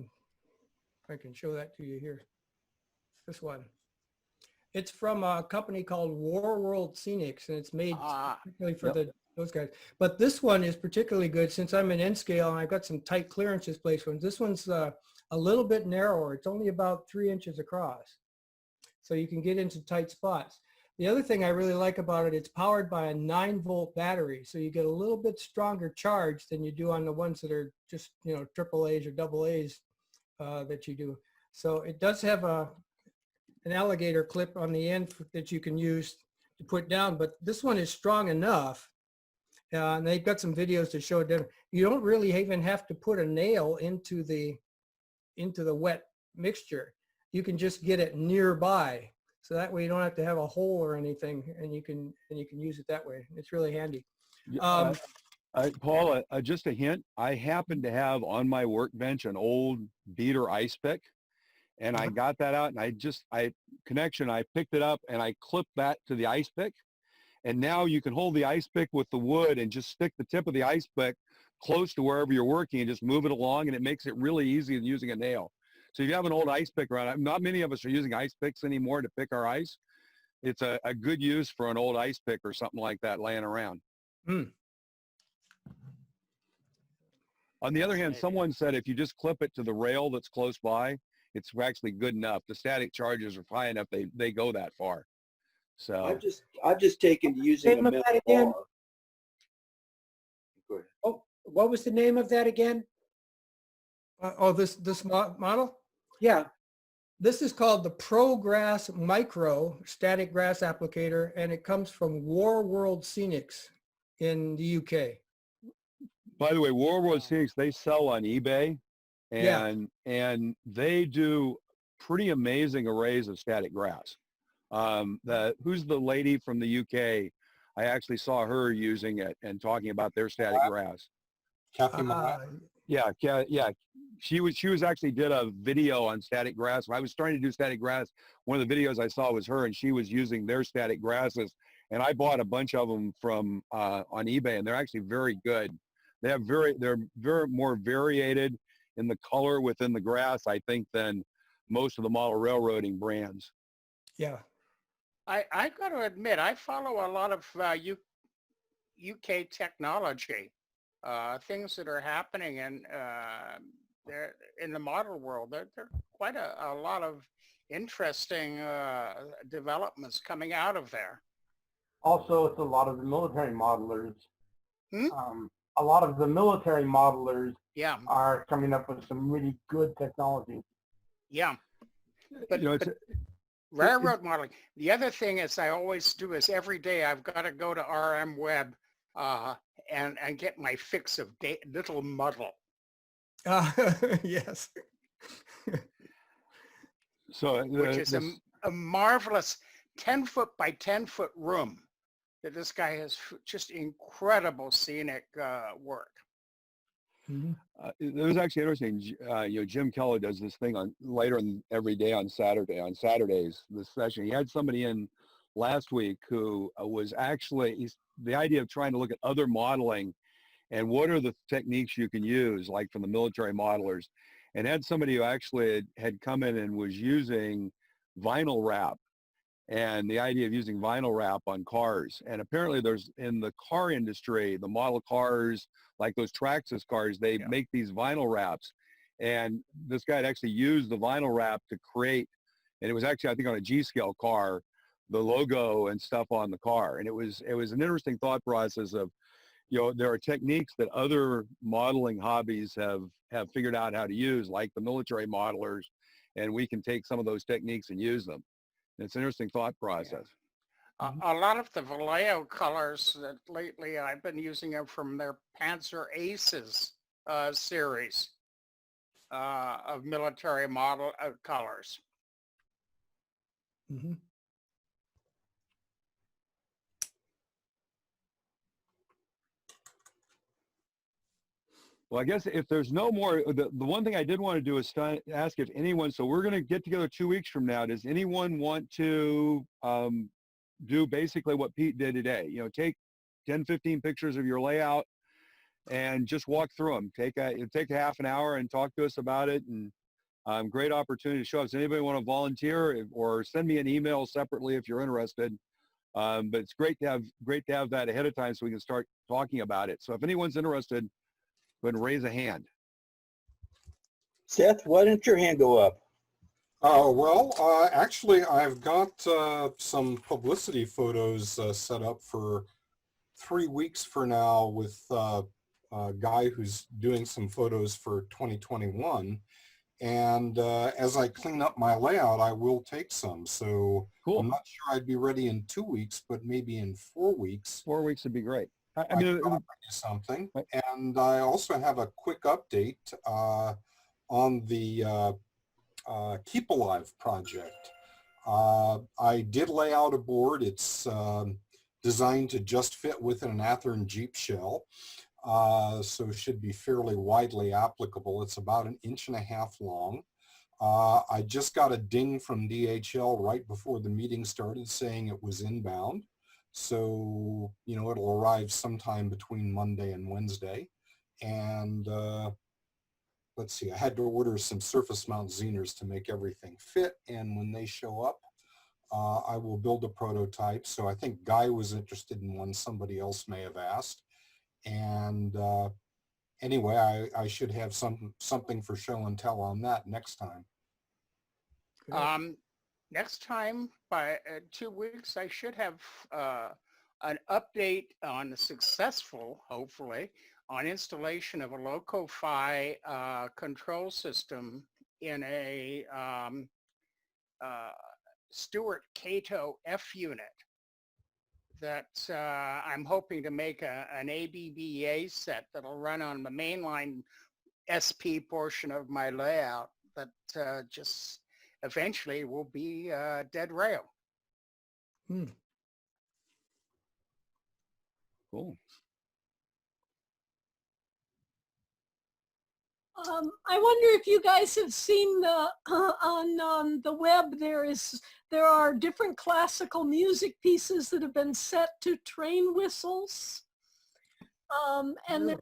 can show that to you here. This one. It's from a company called War World Scenics, and it's made particularly for those guys. But this one is particularly good since I'm in N scale and I've got some tight clearances placed ones. This one's a little bit narrower. It's only about 3 inches across. So you can get into tight spots. The other thing I really like about it, it's powered by a 9-volt battery. So you get a little bit stronger charge than you do on the ones that are just, triple A's or double A's that you do. So it does have an alligator clip on the end that you can use to put down, but this one is strong enough. And they've got some videos to show it. You don't really even have to put a nail into the wet mixture. You can just get it nearby. So that way you don't have to have a hole or anything, and you can use it that way. It's really handy. Paul, just a hint. I happen to have on my workbench an old beater ice pick, and I got that out, and I picked it up and I clipped that to the ice pick. And now you can hold the ice pick with the wood and just stick the tip of the ice pick close to wherever you're working and just move it along, and it makes it really easy than using a nail. So if you have an old ice pick around, not many of us are using ice picks anymore to pick our ice. It's a good use for an old ice pick or something like that laying around. Mm. On the other hand, someone said if you just clip it to the rail that's close by, it's actually good enough. The static charges are high enough, they go that far. So I've just taken to using a metal bar. Go ahead. Oh, what was the name of that again? This model? Yeah. This is called the ProGrass Micro Static Grass Applicator, and it comes from War World Scenics in the UK. By the way, War World Scenics, they sell on eBay, and they do pretty amazing arrays of static grass. Who's the lady from the UK? I actually saw her using it and talking about their static grass. Kathy Marat. Yeah. She actually did a video on static grass. When I was starting to do static grass, one of the videos I saw was her, and she was using their static grasses. And I bought a bunch of them from on eBay, and they're actually very good. They're very more variated in the color within the grass, I think, than most of the model railroading brands. Yeah. I've got to admit, I follow a lot of UK technology, things that are happening in the model world. There are quite a lot of interesting developments coming out of there. Also, it's a lot of the military modelers. A lot of the military modelers are coming up with some really good technology. Yeah. But railroad modeling. The other thing is I always do is every day I've got to go to RM Web and get my fix of little muddle. Yes. So which is a marvelous 10-foot by 10-foot room that this guy has just incredible scenic work. Mm-hmm. It was actually interesting. Jim Keller does this thing every day on Saturdays, this session. He had somebody in last week who was actually, the idea of trying to look at other modeling and what are the techniques you can use, like from the military modelers, and had somebody who actually had come in and was using vinyl wrap, and the idea of using vinyl wrap on cars. And apparently there's, in the car industry, the model cars, like those Traxxas cars, they make these vinyl wraps. And this guy had actually used the vinyl wrap to create, and it was actually, I think, on a G-scale car, the logo and stuff on the car. And it was an interesting thought process of, there are techniques that other modeling hobbies have figured out how to use, like the military modelers, and we can take some of those techniques and use them. And it's an interesting thought process. A lot of the Vallejo colors that lately I've been using them from their Panzer Aces series of military model colors. Mhm. Well, I guess if there's no more, the one thing I did want to do is ask if anyone, so we're going to get together 2 weeks from now. Does anyone want to do basically what Pete did today? Take 10, 15 pictures of your layout and just walk through them. Take a half an hour and talk to us about it. And great opportunity to show up. Does anybody want to volunteer or send me an email separately if you're interested? But it's great to have that ahead of time so we can start talking about it. So if anyone's interested, go ahead and raise a hand. Seth, why don't your hand go up? Well, actually, I've got some publicity photos set up for 3 weeks for now with a guy who's doing some photos for 2021. And as I clean up my layout, I will take some. So Cool. I'm not sure I'd be ready in 2 weeks, but maybe in 4 weeks. 4 weeks would be great. I mean, something. And I also have a quick update on the Keep Alive project. I did lay out a board. It's designed to just fit within an Athearn Jeep shell. So it should be fairly widely applicable. It's about 1.5 inches long. I just got a ding from DHL right before the meeting started saying it was inbound. So, it'll arrive sometime between Monday and Wednesday. And let's see, I had to order some surface mount Zeners to make everything fit. And when they show up, I will build a prototype. So I think Guy was interested in one, somebody else may have asked. And anyway, I should have something for show and tell on that next time. Next time, by 2 weeks, I should have an update on the successful, hopefully, on installation of a Loco-Fi control system in a Stewart Cato F unit that I'm hoping to make an ABBA set that'll run on the mainline SP portion of my layout that just eventually will be dead rail. Cool. I wonder if you guys have seen on the web, there are different classical music pieces that have been set to train whistles. And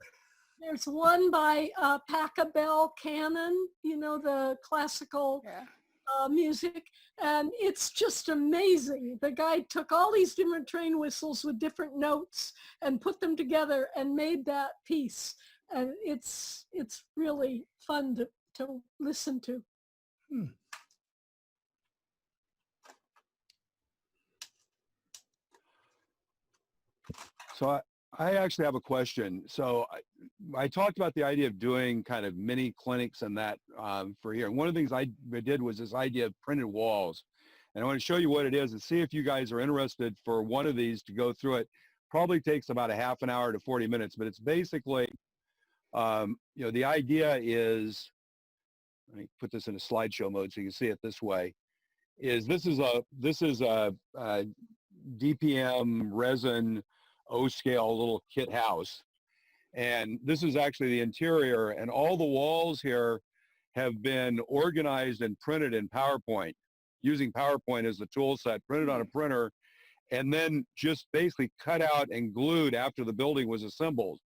there's one by Pachelbel Cannon, the classical music, and it's just amazing. The guy took all these different train whistles with different notes and put them together and made that piece. And it's really fun to listen to. So I actually have a question. So I talked about the idea of doing kind of mini clinics and that for here. And one of the things I did was this idea of printed walls. And I want to show you what it is and see if you guys are interested for one of these to go through it. Probably takes about a half an hour to 40 minutes, but it's basically, the idea is, let me put this in a slideshow mode so you can see it this way, is this is a DPM resin O-scale little kit house. And this is actually the interior, and all the walls here have been organized and printed in PowerPoint, using PowerPoint as the tool set, printed on a printer. and then just basically cut out and glued after the building was assembled.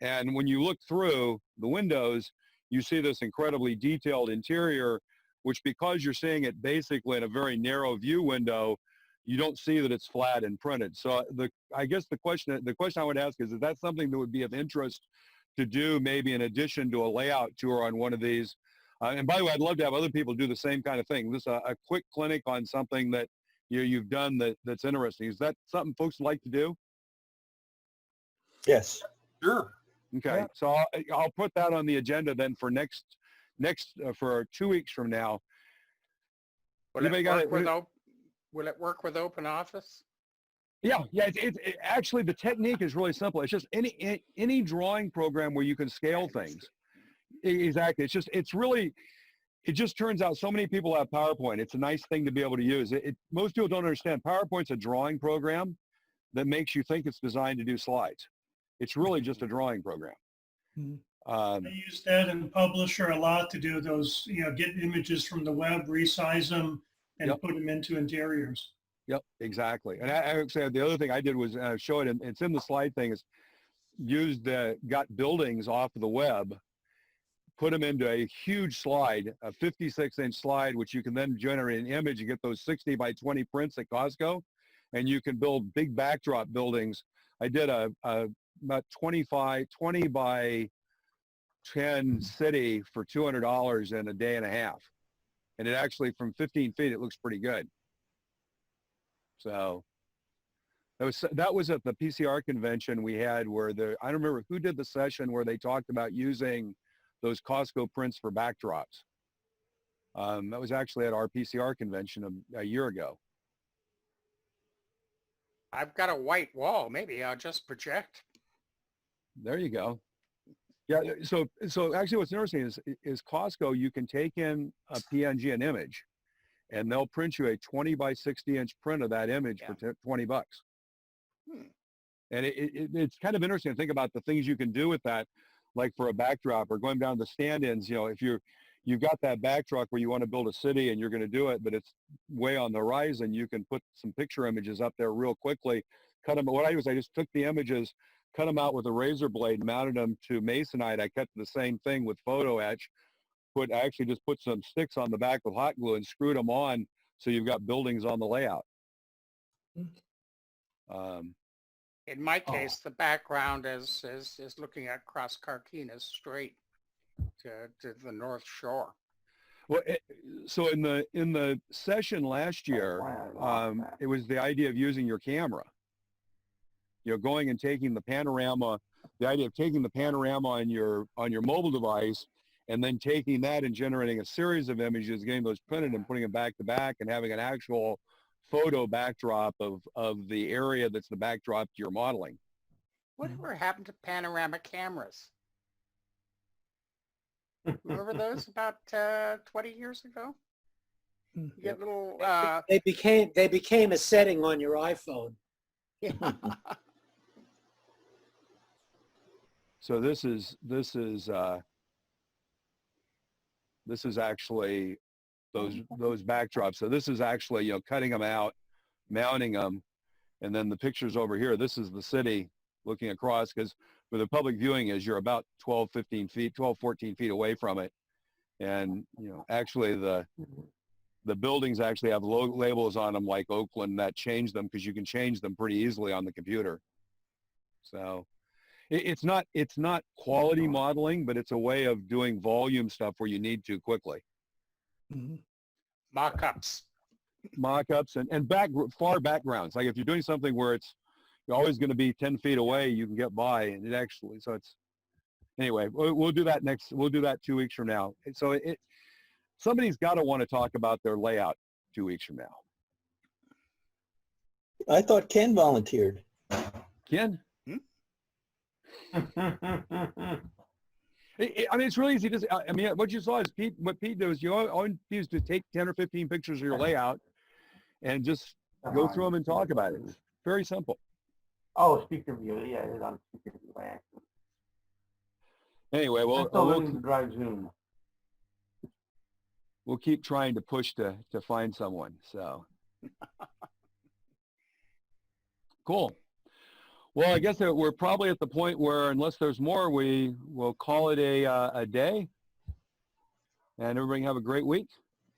And when you look through the windows, you see this incredibly detailed interior, which, because you're seeing it basically in a very narrow view window, you don't see that it's flat and printed. So I guess the question I would ask is that something that would be of interest to do, maybe in addition to a layout tour on one of these? And by the way, I'd love to have other people do the same kind of thing. Just a quick clinic on something that you've done that's interesting. Is that something folks would like to do? Yes. Sure. Okay, so I'll put that on the agenda then for next for 2 weeks from now. Will it work with open office? Yeah. Actually, the technique is really simple. It's just any drawing program where you can scale things. Exactly. It just turns out so many people have PowerPoint. It's a nice thing to be able to use. Most people don't understand PowerPoint's a drawing program that makes you think it's designed to do slides. It's really just a drawing program. I use that in Publisher a lot to do those, get images from the web, resize them, and put them into interiors. Yep, exactly. And I would say the other thing I did was show it, and it's in the slide thing, is got buildings off of the web, put them into a huge slide, a 56-inch slide, which you can then generate an image. You get those 60 by 20 prints at Costco, and you can build big backdrop buildings. I did about 20 by 10 city for $200 in a day and a half. And it actually, from 15 feet, it looks pretty good. So that was at the PCR convention we had, where I don't remember who did the session where they talked about using those Costco prints for backdrops. That was actually at our PCR convention a year ago. I've got a white wall. Maybe I'll just project. There you go. Yeah. So actually, what's interesting is Costco. You can take in a PNG, an image, and they'll print you a 20 by 60 inch print of that image for $20. And it's kind of interesting to think about the things you can do with that, like for a backdrop or going down the stand-ins. If you've got that backdrop where you want to build a city and you're going to do it, but it's way on the horizon, you can put some picture images up there real quickly, cut them. What I do is I just took the images, cut them out with a razor blade, mounted them to masonite. I kept the same thing with photo etch. I actually just put some sticks on the back with hot glue and screwed them on, so you've got buildings on the layout. In my case, the background is looking at Cross Carquinez straight to the North Shore. Well, so in the session last year, it was the idea of using your camera. Going and taking the panorama. The idea of taking the panorama on your mobile device, and then taking that and generating a series of images, getting those printed and putting them back to back, and having an actual photo backdrop of the area that's the backdrop to your modeling. Whatever happened to panorama cameras? Remember those about 20 years ago? You get little. They became a setting on your iPhone. Yeah. So this is actually those backdrops. So this is actually, cutting them out, mounting them, and then the pictures over here. This is the city looking across, because where the public viewing is, you're about 12, 14 feet away from it. And, actually the buildings actually have labels on them like Oakland that change them, because you can change them pretty easily on the computer. So it's not quality modeling, but it's a way of doing volume stuff where you need to quickly. Mock-ups. Mock-ups and far backgrounds. Like if you're doing something where you're always going to be 10 feet away, you can get by, and it actually, so it's, anyway, we'll do that we'll do that 2 weeks from now. So somebody's got to want to talk about their layout 2 weeks from now. I thought Ken volunteered. Ken? It's really easy. What you saw is what Pete does, all you do is to take 10 or 15 pictures of your layout and just go through them and talk about it. It's very simple. Oh, speaker view. Yeah, it's on speaker view by accident. Anyway, we'll drive Zoom. We'll keep trying to push to find someone. So Cool. Well, I guess that we're probably at the point where, unless there's more, we will call it a day. And everybody have a great week.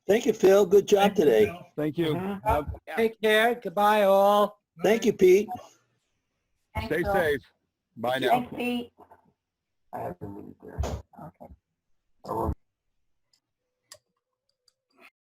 Thank you, Phil. Good job Thank you, today. Bill. Thank you. Mhm. Have- Take care. Goodbye, all. Thank you, Pete. Stay safe. Bye now. I have to leave there.